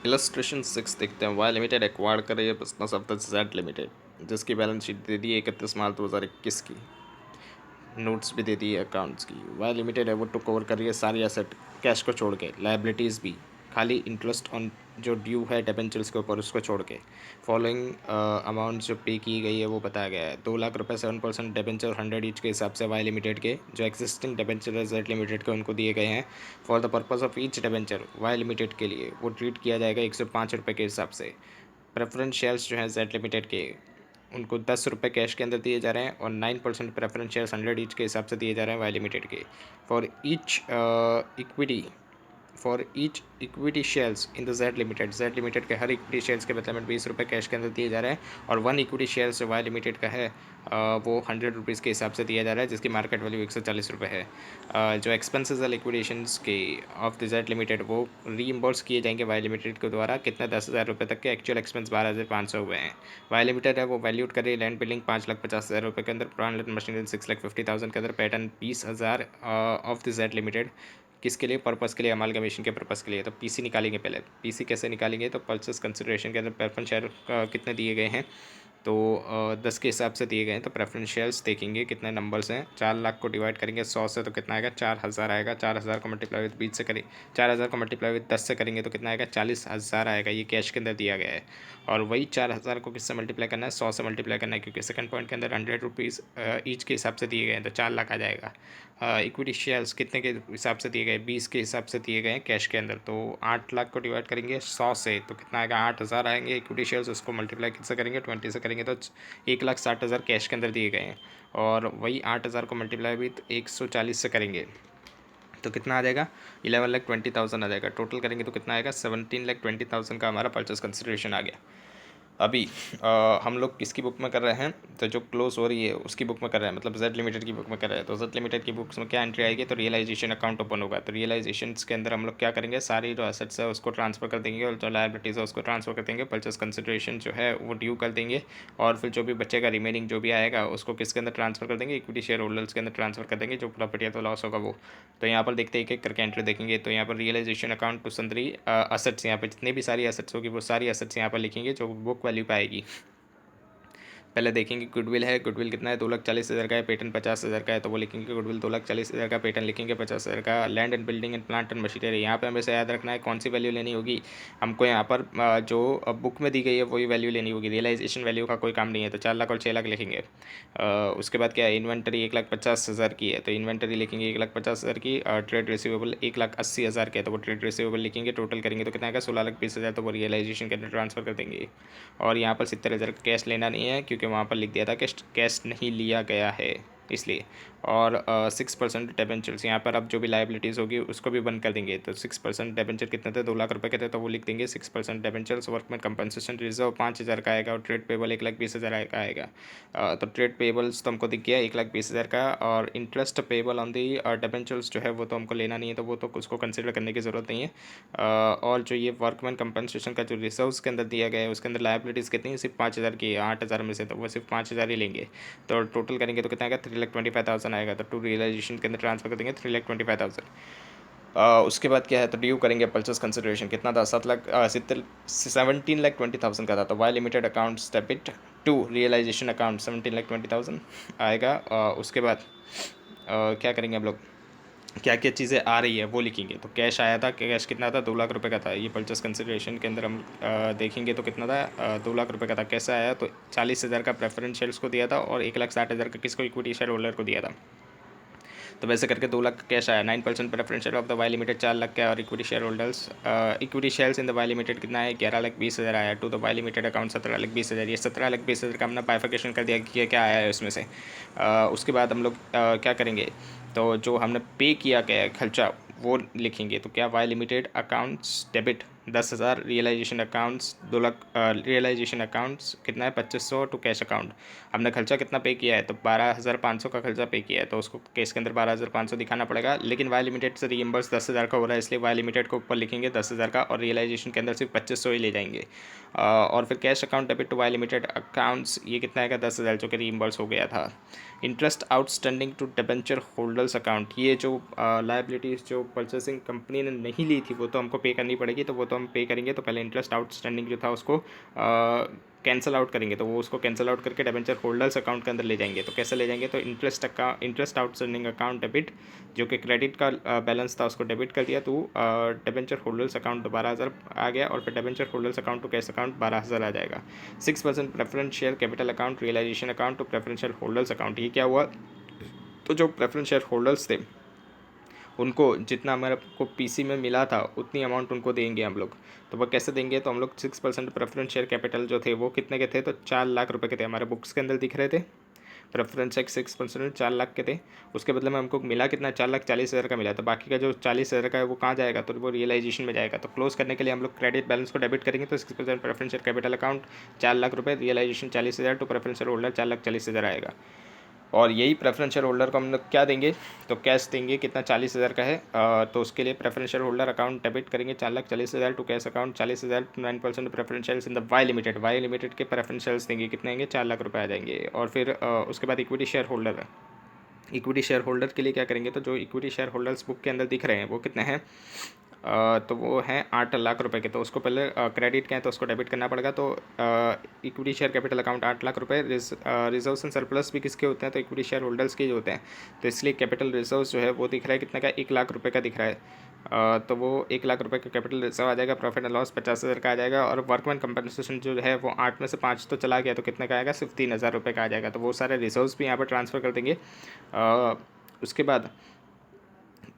Illustration 6 देखते हैं। Y limited acquired कर रही है business of the Z limited, जिसकी बैलेंस शीट दे दी है 31 मार्च 2021 की। नोट्स भी दे दी है अकाउंट्स की। वाई लिमिटेड है वो टुक ओवर कर रही है सारी एसेट कैश को छोड़ के, लाइबिलिटीज़ भी, खाली इंटरेस्ट ऑन जो ड्यू है डिबेंचर्स के ऊपर उसको छोड़ के। फॉलोइंग अमाउंट जो पे की गई है वो बताया गया है। 2 लाख रुपये 7% डिबेंचर 100 ईच के हिसाब से वाई लिमिटेड के जो एग्जिस्टिंग डिबेंचर है जेड लिमिटेड के उनको दिए गए हैं। For the purpose of each debenture Y limited के लिए वो ट्रीट किया जाएगा 105 रुपये के हिसाब से। प्रेफरेंस शेयर्स जो हैं जेड लिमिटेड के उनको 10 रुपये कैश के अंदर दिए जा रहे हैं और 9% प्रेफरेंस शेयर्स 100 ईच के हिसाब से दिए जा रहे हैं वाई लिमिटेड के। For each equity for each equity shares in the Z limited के हर इक्विटी शेयर्स के बदले में 20 रुपये कैश के अंदर दिए जा रहे हैं और 1 इक्विटी शेयर्स जो वाई लिमिटेड का है वो 100 रुपीज़ के हिसाब से दिया जा रहा है, जिसकी मार्केट वैल्यू 140 रुपये है। जो एक्सपेंसेस है लिक्विडेशंस के ऑफ द जेड लिमिटेड वो रीइम्बर्स किए जाएंगे वाई लिमिटेड के द्वारा। कितने 10,000 रुपये तक के, एक्चुअल एक्सपेंस 12,500 हुए हैं। वाई लिमिटेड है वो वैल्यूड कर रही है लैंड बिल्डिंग 5,50,000 रुपये के अंदर, प्लांट एंड मशीनरी 6,50,000 के अंदर, pattern 20,000 of the Z limited. किसके लिए पर्पज़ के लिए, अमालगमेशन के पर्पज़ के लिए। तो पीसी निकालेंगे पहले। पीसी कैसे निकालेंगे, तो परचेस कंसिडरेशन के अंदर प्रेफरेंस शेयर कितने दिए गए हैं, तो 10 के हिसाब से दिए गए हैं। तो प्रेफरेंस शेयर्स देखेंगे कितने नंबर्स हैं। 4 लाख को डिवाइड करेंगे 100 से तो कितना आएगा, 4,000 आएगा। 4,000 को मल्टीप्लाई विद 20 से करें, 4,000 को मल्टीप्लाई विद 10 से करेंगे तो कितना आएगा, 40,000 आएगा। ये कैश के अंदर दिया गया है। और वही 4,000 को किससे मल्टीप्लाई करना है, 100 से मल्टीप्लाई करना है, क्योंकि सेकंड पॉइंट के अंदर 100 रुपीज़ ईच के हिसाब से दिए गए हैं, तो 4 लाख आ जाएगा। इक्विटी शेयर्स कितने के हिसाब से दिए गए, 20 के हिसाब से दिए गए हैं कैश के अंदर। तो 8 लाख को डिवाइड करेंगे 100 से तो कितना आएगा, 8,000 आएंगे। इक्विटी शेयर्स उसको मल्टीप्लाई किससे करेंगे, 20 से करेंगे तो 1,60,000 कैश के अंदर दिए गए हैं। और वही 8,000 को मल्टीप्लाई भी तो 140 से करेंगे तो कितना आ जाएगा, 11,20,000 आ जाएगा। टोटल करेंगे तो कितना आएगा, 17,20,000 का हमारा परचेस कंसिडरेशन आ गया। अभी हम लोग किसकी बुक में कर रहे हैं, तो जो क्लोज हो रही है उसकी बुक में कर रहे हैं, मतलब जेड लिमिटेड की बुक में कर रहे हैं। तो जेड लिमिटेड की बुक्स में क्या एंट्री आएगी, तो रियलाइजेशन अकाउंट ओपन होगा। तो रियलाइजेशन के अंदर हम लोग क्या करेंगे, सारी जो एसेट्स है उसको ट्रांसफर कर देंगे और जो लायबिलिटीज़ है उसको ट्रांसफर कर देंगे। परचेस कंसिडरेशन जो है वो ड्यू कर देंगे और फिर जो भी बचेगा रिमेनिंग जो भी आएगा उसको किसके अंदर ट्रांसफर कर देंगे, इक्विटी शेयर होल्डर्स के अंदर ट्रांसफर कर देंगे। जो प्रॉफिट या तो लॉस होगा वो। तो यहाँ पर देखते हैं एक एक करके एंट्री देखेंगे। तो यहाँ पर realisation account to sundry assets, यहाँ पर जितनी भी सारी असेट्स होगी वो सारी असेट्स यहाँ पर लिखेंगे जो बुक वैल्यू पे आएगी। पहले देखेंगे गुडविल है, गुडविल कितना है, 2,40,000 का है। पेटेंट 50,000 का है तो वो लिखेंगे गुडविल 2,40,000 का। पेटेंट लिखेंगे 50,000 का। Land and building and plant and machinery, यहाँ पे हमें से याद रखना है कौन सी वैल्यू लेनी होगी हमको। यहाँ पर जो बुक में दी गई है वही वैल्यू लेनी होगी। रियलाइजेशन वैल्यू का कोई काम नहीं है, तो 4 लाख और 6 लाख लिखेंगे। उसके बाद क्या है, इन्वेंटरी 1,50,000 की है तो इन्वेंटरी लिखेंगे 1,50,000 की। ट्रेड रिसीवेबल 1,80,000 के है तो वो ट्रेड रिसीवेबल लिखेंगे। टोटल करेंगे तो कितना आएगा, 16,20,000, तो वो रियलाइजेशन के अंदर ट्रांसफर कर देंगे। और यहाँ पर 70,000 का कैश लेना नहीं है क्योंकि वहाँ पर लिख दिया था कि कैश नहीं लिया गया है इसलिए। और 6% डिबेंचर्स, यहाँ पर अब जो भी लाइबिलिटीज़ होगी उसको भी बंद कर देंगे। तो 6% डिबेंचर कितने थे, 2 लाख रुपये के थे तो वो लिख देंगे 6% डिबेंचर्स। वर्कमैन कंपनसेशन रिजर्व 5,000 का आएगा और ट्रेड पेबल 1,20,000 का आएगा। तो ट्रेड पेबल्स तो हमको दिख गया 1,20,000 का। और interest payable on the debentures जो है वो तो हमको लेना नहीं है, तो वो तो उसको कंसिडर करने की ज़रूरत नहीं है। और जो ये वर्कमैन कंपनसेशन का जो रिजर्व्स के अंदर दिया गया है उसके अंदर लाइबिलिटीज़ कितनी है, सिर्फ 5,000 की है 8,000 में से, तो वो सिर्फ 5,000 ही लेंगे। तो टोटल करेंगे तो कितना आएगा, 3,25,000 आएगा। तो टू रियलाइजेशन के अंदर ट्रांसफर कर देंगे 3,25,000। उसके बाद क्या है, तो ड्यू करेंगे परचेस कंसिडरेशन कितना था, 17,20,000 का था। तो Y limited accounts debit to realisation account 17,20,000 आएगा। उसके बाद क्या करेंगे हम लोग, क्या क्या चीज़ें आ रही है वो लिखेंगे। तो कैश आया था, कैश कितना था, 2 लाख रुपये का था। ये परचेस कंसिडरेशन के अंदर हम देखेंगे तो कितना था, 2 लाख रुपये का था। कैसे आया, तो 40,000 का प्रेफरेंस शेयर्स को दिया था और 1,60,000 का किसको, इक्विटी शेयर होल्डर को दिया था। तो वैसे करके 2 लाख का कैश आया। 9% preference share of the Y limited 4 lakh का है। और equity share holders equity shares in the Y limited कितना है, 11,20,000 आया। To the Y limited account 17,20,000। ये 17,20,000 का हमने बाइफिकेशन कर दिया कि क्या आया है उसमें से। उसके बाद हम लोग क्या करेंगे, तो जो हमने पे किया गया है खर्चा वो लिखेंगे। तो क्या, Y limited accounts debit 10,000, realisation accounts 2 lakh, realisation accounts कितना है 2,500 टू कैश अकाउंट। हमने खर्चा कितना पे किया है, तो 12,500 का खर्चा पे किया है तो उसको केस के अंदर 12,500 दिखाना पड़ेगा। लेकिन वाई लिमिटेड से रीइंबर्स 10,000 का हो रहा है इसलिए वाई लिमिटेड को ऊपर लिखेंगे 10,000 का और रियलाइजेशन के अंदर सिर्फ 2,500 ही ले जाएंगे। और फिर cash account debit to Y limited accounts ये कितना आएगा, 10,000 जो कि रीइंबर्स हो गया था। Interest outstanding to debenture holders account, ये जो लाइबिलिटीज़ जो परचेसिंग कंपनी ने नहीं ली थी वो तो हमको पे करनी पड़ेगी, तो वो तो हम पे करेंगे, तो पहले इंटरेस्ट आउटस्टैंडिंग जो था उसको कैंसिल आउट करेंगे, तो वो उसको कैंसिल आउट करके डिबेंचर होल्डर्स अकाउंट के अंदर ले जाएंगे। तो कैसे ले जाएंगे, तो इंटरेस्ट आउटस्टैंडिंग अकाउंट डेबिट, जो कि क्रेडिट का बैलेंस था उसको डेबिट कर दिया, तो डिबेंचर होल्डर्स अकाउंट 12,000 आ गया, और फिर debenture holders account to cash account 12,000 आ जाएगा। 6% preference share capital account realisation account to preferential holders account. ये क्या हुआ, तो जो प्रेफरेंस शेयर होल्डर्स थे उनको जितना हमारे को पीसी में मिला था उतनी अमाउंट उनको देंगे हम लोग। तो वो कैसे देंगे, तो हम लोग 6% प्रेफरेंस शेयर कैपिटल जो थे वो कितने के थे, तो 4 लाख रुपए के थे, हमारे बुक्स के अंदर दिख रहे थे। प्रेफरेंस शेयर 6% 4 लाख के थे, उसके बदले में हमको मिला कितना, 4,40,000 का मिला। तो बाकी का जो 40,000 का है वो कहाँ जाएगा, तो वो रियलाइजेशन में जाएगा। तो क्लोज करने के लिए हम लोग क्रेडिट बैलेंस को डेबिट करेंगे, तो 6% preference share capital account 4 lakh रुपये, realisation 40,000 to preference share holder 4,40,000 आएगा। और यही प्रेफरेंस शेयर होल्डर को हम लोग क्या देंगे, तो कैश देंगे, कितना 40,000 का है, तो उसके लिए preference share holder account debit करेंगे 4,40,000 to cash account 40,000 9% preference shares in the Y limited के प्रेफरेंस शेयर्स देंगे, कितने आएंगे, 4 लाख रुपये आ जाएंगे। और फिर उसके बाद equity share holder, equity share holder के लिए क्या करेंगे, तो जो इक्विटी शेयर होल्डर्स बुक के अंदर दिख रहे हैं वो कितने हैं, तो वो हैं 8 लाख रुपए के। तो उसको पहले क्रेडिट के हैं तो उसको डेबिट करना पड़ेगा। तो equity share capital account 8 lakh रुपए, रिजर्व्स एंड सरप्लस भी किसके होते हैं, तो इक्विटी शेयर होल्डर्स के जो होते हैं। तो इसलिए कैपिटल रिजर्व्स जो है वो दिख रहा है कितने का, 1 लाख रुपए का दिख रहा है। तो वो 1 लाख रुपए का कैपिटल रिजर्व आ जाएगा। प्रॉफिट एंड लॉस 50,000 का आ जाएगा। और वर्कमैन कंपनसेशन जो है वो 8 में से 5 तो चला गया, तो कितने का आएगा, सिर्फ 3,000 रुपये का आ जाएगा। तो वो सारे रिजर्व्स भी यहाँ पर ट्रांसफ़र कर देंगे। उसके बाद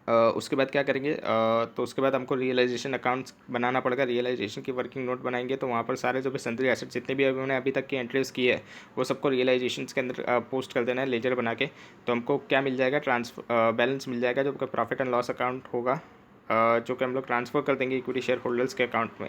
उसके बाद क्या करेंगे, तो उसके बाद हमको रियलाइजेशन अकाउंट्स बनाना पड़ेगा। रियलाइजेशन की वर्किंग नोट बनाएंगे, तो वहाँ पर सारे जो भी सन्ड्री एसेट जितने भी उन्होंने अभी तक की एंट्रीज की है वो सबको रियलाइजेशन के अंदर पोस्ट कर देना है लेजर बना के। तो हमको क्या मिल जाएगा, ट्रांसफर बैलेंस मिल जाएगा जो प्रॉफिट एंड लॉस अकाउंट होगा, जो कि हम लोग ट्रांसफ़र कर देंगे इक्विटी शेयर होल्डर्स के अकाउंट में।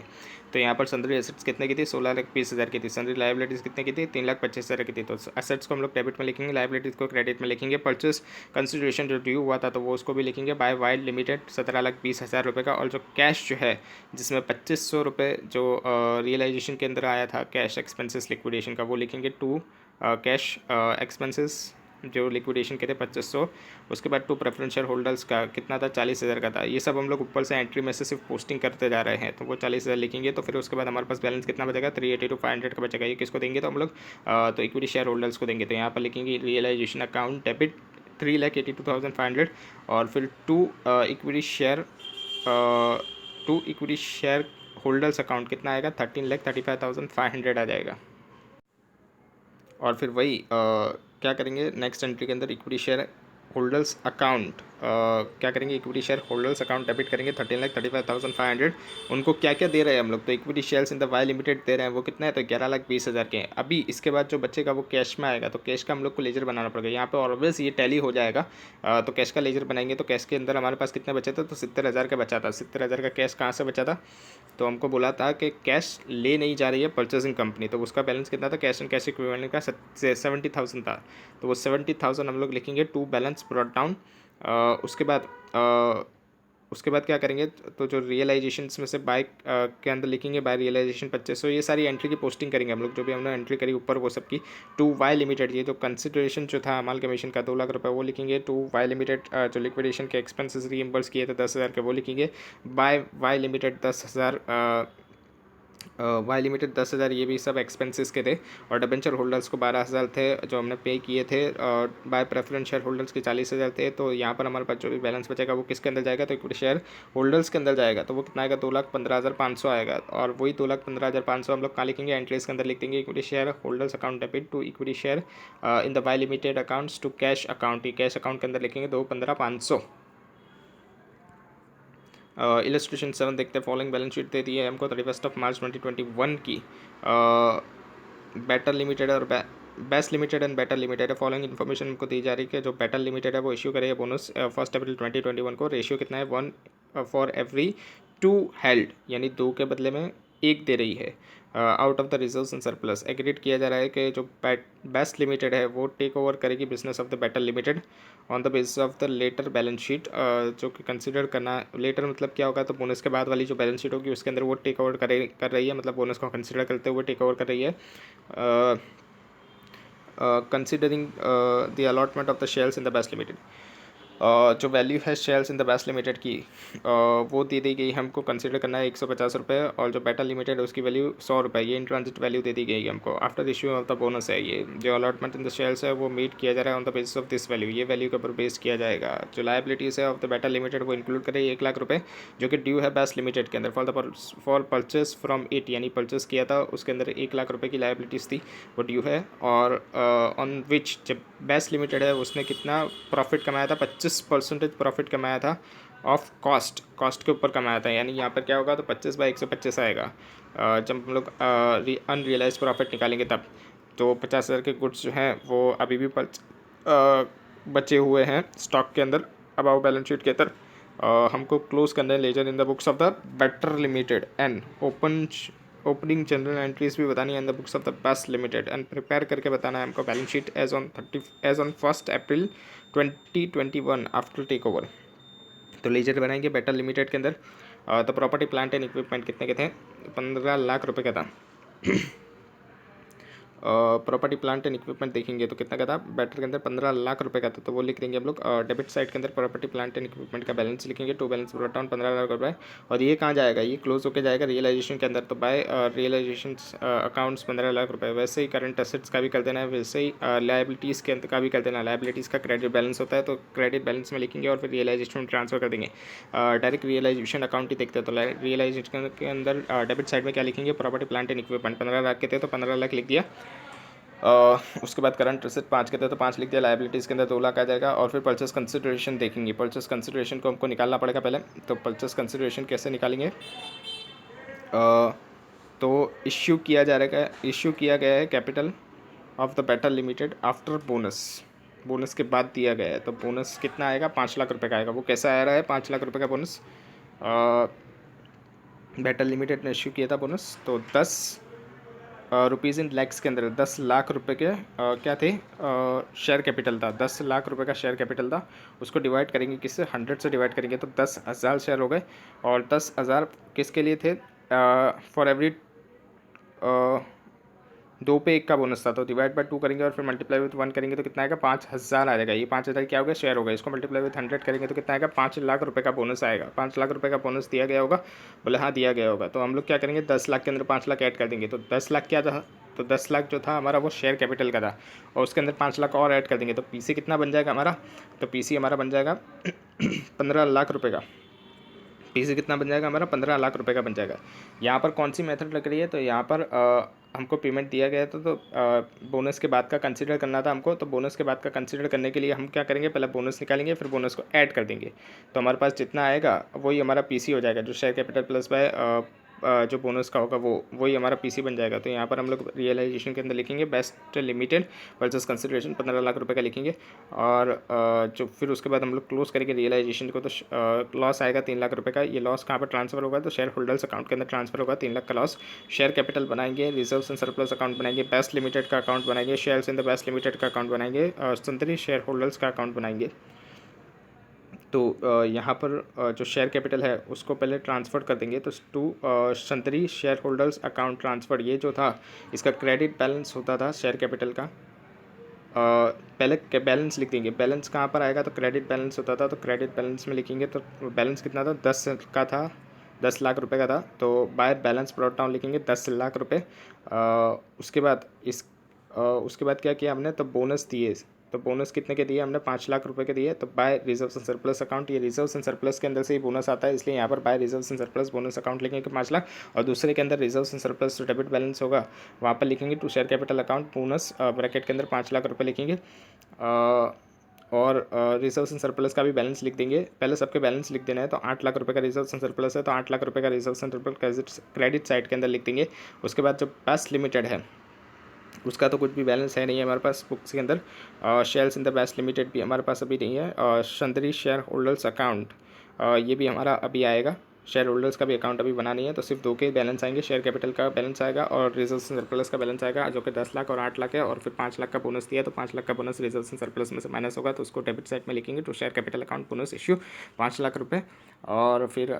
तो यहाँ पर सन्ड्री एसेट्स कितने की थी, 16,20,000 की थी। सन्ड्री लाइबिलिटीज़ कितने की थी, 3,25,000 की थी। तो एसेट्स को हम लोग डेबिट में लिखेंगे, लाइबिलिटीज़ को क्रेडिट में लिखेंगे। परचेस कंसिडरेशन जो ड्यू हुआ था तो वो उसको भी लिखेंगे बाय वाइल्ड लिमिटेड 17,20,000 रुपये का। और जो कैश जो है जिसमें 2,500 रुपये जो रियलाइजेशन के अंदर आया था कैश एक्सपेंसेस लिक्विडेशन का, वो लिखेंगे टू कैश एक्सपेंसेस जो लिक्विडेशन के थे 2,500। उसके बाद टू प्रेफरेंस शेयर होल्डर्स का कितना था, 40,000 का था। ये सब हम लोग ऊपर से एंट्री में से सिर्फ पोस्टिंग करते जा रहे हैं, तो वो 40,000 लिखेंगे। तो फिर उसके बाद हमारे पास बैलेंस कितना बचेगा, 380 टू 500 का बचेगा। ये किसको देंगे, तो हम लोग तो इक्विटी शेयर होल्डर्स को देंगे। तो यहाँ पर लिखेंगे रियलाइजेशन अकाउंट डेबिट 3,82,500, और फिर to equity share holders account कितना आएगा, 13,35,500 आ जाएगा। और फिर वही क्या करेंगे नेक्स्ट एंट्री के अंदर, इक्विटी शेयर होल्डर्स अकाउंट क्या करेंगे, equity share holders account debit करेंगे 13,35,500। उनको क्या क्या दे रहे हैं हम लोग, तो equity shares in the Y limited दे रहे हैं, वो कितना है, तो 11,20,000 के हैं। अभी इसके बाद जो बचेगा वो कैश में आएगा, तो कैश का हम लोग को लेजर बनाना पड़ेगा। यहाँ पे ऑलवेज ये टैली हो जाएगा। तो कैश का लेजर बनाएंगे, तो कैश के अंदर हमारे पास कितने बचे थे, तो 70,000 का बचा था। 70,000 का कैश कहाँ से बचा था, तो हमको बोला था कि कैश ले नहीं जा रही है परचेजिंग कंपनी, तो उसका बैलेंस कितना था, कैश एंड कैश इक्विवेलेंट का 70,000 था। तो वो 70,000 हम लोग लिखेंगे टू बैलेंस ब्रॉट डाउन। उसके बाद क्या करेंगे, तो जो रियलाइजेशन में से बाय के अंदर लिखेंगे बाय रियलाइजेशन 2500। ये सारी एंट्री की पोस्टिंग करेंगे हम लोग, जो भी हमने एंट्री करी ऊपर वो सब की। टू वाई लिमिटेड, ये जो कंसिडरेशन जो था माल कमीशन का 2 लाख रुपये वो लिखेंगे। टू वाई लिमिटेड जो लिक्विडेशन के एक्सपेंसेस रीइंबर्स किए थे 10,000 के वो लिखेंगे। By Y limited 10,000, Y limited 10,000, ये भी सब एक्सपेंसेस के थे। और डिबेंचर होल्डर्स को 12,000 थे जो हमने पे किए थे। बाय प्रेफरेंस शेयर होल्डर्स के 40,000 थे। तो यहाँ पर हमारे पास जो भी बैलेंस बचेगा वो किसके अंदर जाएगा, तो इक्विटी शेयर होल्डर्स के अंदर जाएगा। तो वो कितना आएगा, 2,15,500 आएगा। और वही 2,15,500 हम लोग कहाँ लिखेंगे, एंट्रीज के अंदर लिख देंगे equity share holders account debit to equity share in the Y limited accounts to cash account. ये कैश अकाउंट के अंदर लिखेंगे 2,15,500। इलस्ट्रेशन 7 देखते हैं। फॉलोइंग बैलेंस शीट दे दी है हमको 31 मार्च 2021 की। बैटर लिमिटेड और best limited and better limited है। फॉलोइंग इन्फॉर्मेशन हमको दी जा रही है कि जो बैटर लिमिटेड है वो इश्यू करेगा बोनस 1 अप्रैल 2021 को। रेशियो कितना है, 1 फॉर एवरी 2 हेल्ड, यानी 2 के बदले में 1 दे रही है। Out of the reserves and surplus agreed किया जा रहा है कि जो बेस्ट लिमिटेड है वो टेक ओवर करेगी business of the better limited on the basis of the latter balance sheet. जो कि कंसिडर करना, लेटर मतलब क्या होगा, तो बोनस के बाद वाली जो बैलेंस शीट होगी उसके अंदर वो टेक ओवर कर रही है, मतलब बोनस को कंसिडर करते हुए टेक ओवर कर रही है। Considering the allotment of the shares in the best limited. जो वैल्यू है shares in the best limited की वो दे दी गई हमको, कंसिडर करना है 150 रुपये, और जो बेटा लिमिटेड है उसकी वैल्यू 100 रुपये, ये इन ट्रांजिट वैल्यू दे दी गई है हमको। After issue of the bonus है, ये जो अलॉटमेंट इन द शेयर्स है वो मीट किया जा रहा है on the basis of this value, ये वैल्यू के ऊपर बेस किया जाएगा। जो लाइबिलिटीज़ है ऑफ द बेटा लिमिटेड वो इंक्लूड करें 1 लाख रुपये, जो कि ड्यू है बेस्ट लिमिटेड के अंदर फॉर परचेस फ्रॉम इट, यानी परचेस किया था उसके अंदर 1 लाख रुपये की लाइबिलिटीज़ थी, वो ड्यू है। और ऑन विच जब बेस्ट लिमिटेड है उसने कितना प्रॉफिट कमाया था, 25% प्रॉफिट कमाया था ऑफ कॉस्ट के ऊपर कमाया था, यानी यहाँ पर क्या होगा, तो 25/125 आएगा। जब हम लोग अनरियलाइज प्रॉफिट निकालेंगे तब, तो 50,000 के गुड्स जो हैं वो अभी भी बचे हुए हैं स्टॉक के अंदर अबाउ बैलेंस शीट के अंदर। हमको क्लोज करना है ledger in the books of the better limited and opening journal entries भी बतानी है in the books of the best limited, and prepare करके बताना है हमको balance sheet as on 1 April 2021 after take over. तो लेजर बनाएंगे बेटर लिमिटेड के अंदर। तो प्रॉपर्टी प्लांट एंड इक्विपमेंट कितने के थे, 15 लाख रुपए का था। प्रॉपर्टी प्लांट एंड इक्विपमेंट देखेंगे तो कितना का था, बेटर के अंदर 15 लाख रुपए का था, तो वो लिख देंगे हम लोग। डेबिट साइड के अंदर प्रॉपर्टी प्लांट एंड इक्विपमेंट का बैलेंस लिखेंगे, to balance brought down 15 lakh रुपए। और ये कहाँ जाएगा, ये क्लोज होकर जाएगा रियलाइजेशन के अंदर, तो बाय रियलाइजेशन अकाउंट्स 15 लाख रुपए। वैसे ही करंट एसेट्स का भी कर देना है, वैसे ही लाइबिलिटीज़ के अंदर का भी कर देना है। लाइबिलिटीज़ का क्रेडिट बैलेंस होता है तो क्रेडिट बैलेंस में लिखेंगे और फिर रियलाइजेशन में ट्रांसफर कर देंगे। डायरेक्ट रियलाइजेशन अकाउंट ही देखते हैं, तो रियलाइजेशन के अंदर डेबिट साइड में क्या लिखेंगे, property plant and equipment 15 lakh के थे तो 15 लाख लिख दिया। उसके बाद करंट एसेट 5 के थे तो 5 लिख दिया, लाइबिलिटीज़ के अंदर 2 लाख आ जाएगा। और फिर परचेस कंसिडरेशन देखेंगे, परचेस कंसिडरेशन को हमको निकालना पड़ेगा पहले। तो परचेस कंसिडरेशन कैसे निकालेंगे, तो इश्यू किया गया है capital of the better limited after bonus के बाद दिया गया है। तो बोनस कितना आएगा, 5 लाख रुपये का आएगा। वो कैसा आ रहा है 5 लाख रुपये का बोनस, बेटर लिमिटेड ने इश्यू किया था बोनस, तो 10 रुपीज़ इन लैक्स के अंदर 10 लाख रुपए के क्या थे, शेयर कैपिटल था। 10 लाख रुपए का शेयर कैपिटल था, उसको डिवाइड करेंगे किससे, 100 से डिवाइड करेंगे तो 10,000 शेयर हो गए। और 10,000 किसके लिए थे, फॉर एवरी 2 पे 1 का बोनस था, तो डिवाइड बाय 2 करेंगे और फिर मल्टीप्लाई विथ 1 करेंगे तो कितना आएगा, 5,000 आ जाएगा। ये 5,000 क्या होगा, शेयर होगा। इसको मल्टीप्लाई विथ 100 करेंगे तो कितना आएगा, 5 लाख रुपए का बोनस आएगा। 5 लाख रुपए का बोनस दिया गया होगा, बोले हाँ दिया गया होगा। तो हम लोग क्या करेंगे, 10 लाख के अंदर 5 लाख ऐड कर देंगे। तो 10 लाख क्या था, तो 10 लाख जो था हमारा वो शेयर कैपिटल का था, और उसके अंदर 5 लाख और ऐड कर देंगे। तो पीसी कितना बन जाएगा हमारा, तो पीसी हमारा बन जाएगा 15 लाख रुपये का। पीसी कितना बन जाएगा हमारा, 15 लाख रुपए का बन जाएगा। यहाँ पर कौन सी मेथड लग रही है, तो यहाँ पर हमको पेमेंट दिया गया था, तो बोनस के बाद का कंसीडर करना था हमको। तो बोनस के बाद का कंसीडर करने के लिए हम क्या करेंगे, पहले बोनस निकालेंगे फिर बोनस को ऐड कर देंगे। तो हमारे पास जितना आएगा वही हमारा पीसी हो जाएगा, जो शेयर कैपिटल प्लस बाय जो बोनस का होगा वही हमारा पीसी बन जाएगा। तो यहाँ पर हम लोग रियलाइजेशन के अंदर लिखेंगे best limited purchase consideration 15 lakh रुपए का लिखेंगे। और जो फिर उसके बाद हम लोग क्लोज करेंगे रियलाइजेशन को, तो लॉस आएगा 3 लाख रुपए का। ये लॉस कहाँ पर ट्रांसफर होगा, तो शेयर होल्डर्स अकाउंट के अंदर ट्रांसफर होगा 3 लाख का लॉस। शेयर कैपिटल बनाएंगे, रिजर्व्स एंड सरप्लस अकाउंट बनाएंगे, बेस्ट लिमिटेड का अकाउंट बनाएंगे, shares in the best limited का अकाउंट बनाएंगे, संतरी शेयर होल्डर्स का अकाउंट बनाएंगे। तो यहाँ पर जो शेयर कैपिटल है उसको पहले ट्रांसफ़र कर देंगे, तो टू संतरी शेयर होल्डर्स अकाउंट ट्रांसफ़र। ये जो था इसका क्रेडिट बैलेंस होता था शेयर कैपिटल का। पहले बैलेंस लिख देंगे, बैलेंस कहाँ पर आएगा, तो क्रेडिट बैलेंस होता था, तो क्रेडिट बैलेंस में लिखेंगे। तो बैलेंस कितना था, 10 का था, 10 लाख रुपए का था। तो बाय बैलेंस ब्रॉट डाउन लिखेंगे 10 लाख रुपए। उसके बाद क्या किया हमने, तो बोनस दिए। तो बोनस कितने के दिए हमने, 5 लाख रुपए के दिए। तो by reserves and surplus account, ये रिजर्व्स एंड सरप्लस के अंदर से ही बोनस आता है, इसलिए यहाँ पर by reserves and surplus bonus account लिखेंगे 5 लाख। और दूसरे के अंदर reserves and surplus debit balance होगा, वहाँ पर लिखेंगे to share capital account bonus bracket के अंदर 5 लाख रुपये लिखेंगे। और रिजर्व्स एंड सरप्लस का भी बैलेंस लिख देंगे। पहले सबके बैलेंस लिख देना है, तो 8 लाख रुपए का रिजर्व्स एंड सरप्लस है, तो 8 लाख रुपए का reserves and surplus credit side के अंदर लिख देंगे। उसके बाद जो बेस्ट लिमिटेड है उसका तो कुछ भी बैलेंस है नहीं है हमारे पास बुक्स के अंदर। Shares in the best limited भी हमारे पास अभी नहीं है। संतरी शेयर होल्डर्स अकाउंट ये भी हमारा अभी आएगा, शेयर होल्डर्स का भी अकाउंट अभी बना नहीं है, तो सिर्फ दो के बैलेंस आएंगे, शेयर कैपिटल का बैलेंस आएगा और रिजर्व्स एंड सरप्लस का बैलेंस आएगा, जो कि 10 लाख और 8 लाख है, और फिर 5 लाख का बोनस दिया, तो 5 लाख का बोनस रिजर्व्स एंड सरप्लस में से माइनस होगा, तो उसको डेबिट साइड में लिखेंगे, तो share capital account bonus issue 5 lakh रुपये। और फिर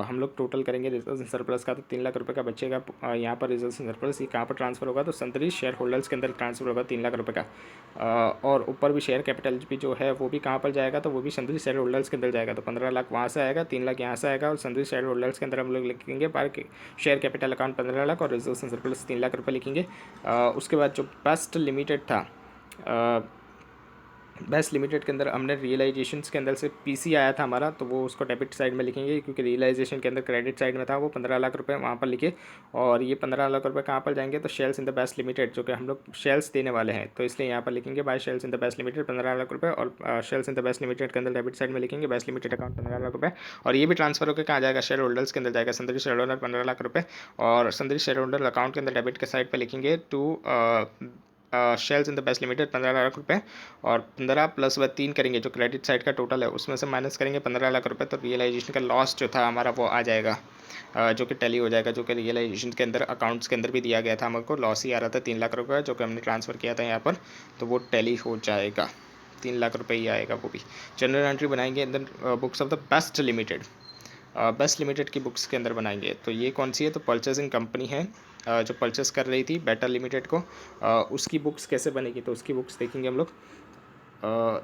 हम लोग टोटल करेंगे रिजर्व्स एंड सरप्लस का, तो 3 लाख रुपये का बचेगा। यहाँ पर रिजर्व्स एंड सरप्लस ये कहाँ पर ट्रांसफर होगा, तो संतरी शेयर होल्डर्स के अंदर ट्रांसफर होगा 3 लाख रुपये का। और ऊपर भी शेयर कैपिटल भी जो है वो भी कहाँ पर जाएगा, तो वो भी संतरी शेयर होल्डर्स के अंदर जाएगा, तो 15 लाख वहाँ से आएगा, 3 लाख यहाँ से आएगा, और संतरी शेयर होल्डर्स के अंदर हम लोग लिखेंगे पर शेयर कैपिटल अकाउंट 15 लाख और रिजर्व्स एंड सरप्लस 3 लाख रुपये लिखेंगे। उसके बाद जो बेस्ट लिमिटेड था, बेस्ट लिमिटेड के अंदर हमने रियलाइजेशंस के अंदर से पीसी आया था हमारा, तो वो उसको डेबिट साइड में लिखेंगे, क्योंकि रियलाइजेशन के अंदर क्रेडिट साइड में था, वो 15 लाख रुपए वहाँ पर लिखे। और ये 15 लाख रुपए कहाँ पर जाएंगे, तो shares in the best limited, जो कि हम लोग शेयर्स देने वाले हैं, तो इसलिए यहाँ पर लिखेंगे by shares in the best limited 15 lakh रुपये, और shares in the best limited के अंदर डेबिट साइड में लिखेंगे बेस्ट लिमिटेड अकाउंट 15 लाख रुपये। और ये भी ट्रांसफर होकर कहाँ जाएगा, शेयर होल्डर्स के अंदर जाएगा, संतरी शेयर होल्डर 15 लाख रुपये, और संतरी शेयर होल्डर अकाउंट के अंदर डेबिट के साइड पर लिखेंगे to shares in the best limited 15 lakh रुपये, और 15 प्लस वह 3 करेंगे, जो क्रेडिट साइड का टोटल है उसमें से माइनस करेंगे 15 लाख रुपये, तो रियलाइजेशन का लॉस जो था हमारा वो आ जाएगा, जो कि टैली हो जाएगा, जो कि रियलाइजेशन के अंदर अकाउंट्स के अंदर भी दिया गया था, हमको लॉस ही आ रहा था 3 लाख रुपये, जो कि हमने ट्रांसफ़र किया था यहाँ पर, तो वो टैली हो जाएगा, 3 लाख रुपये ही आएगा वो भी। जनरल एंट्री बनाएंगे अंदर books of the best limited, best limited की बुक्स के अंदर बनाएंगे, तो ये कौन सी है, तो परचेजिंग कंपनी है जो परचेस कर रही थी बेटर लिमिटेड को, उसकी बुक्स कैसे बनेगी, तो उसकी बुक्स देखेंगे हम लोग।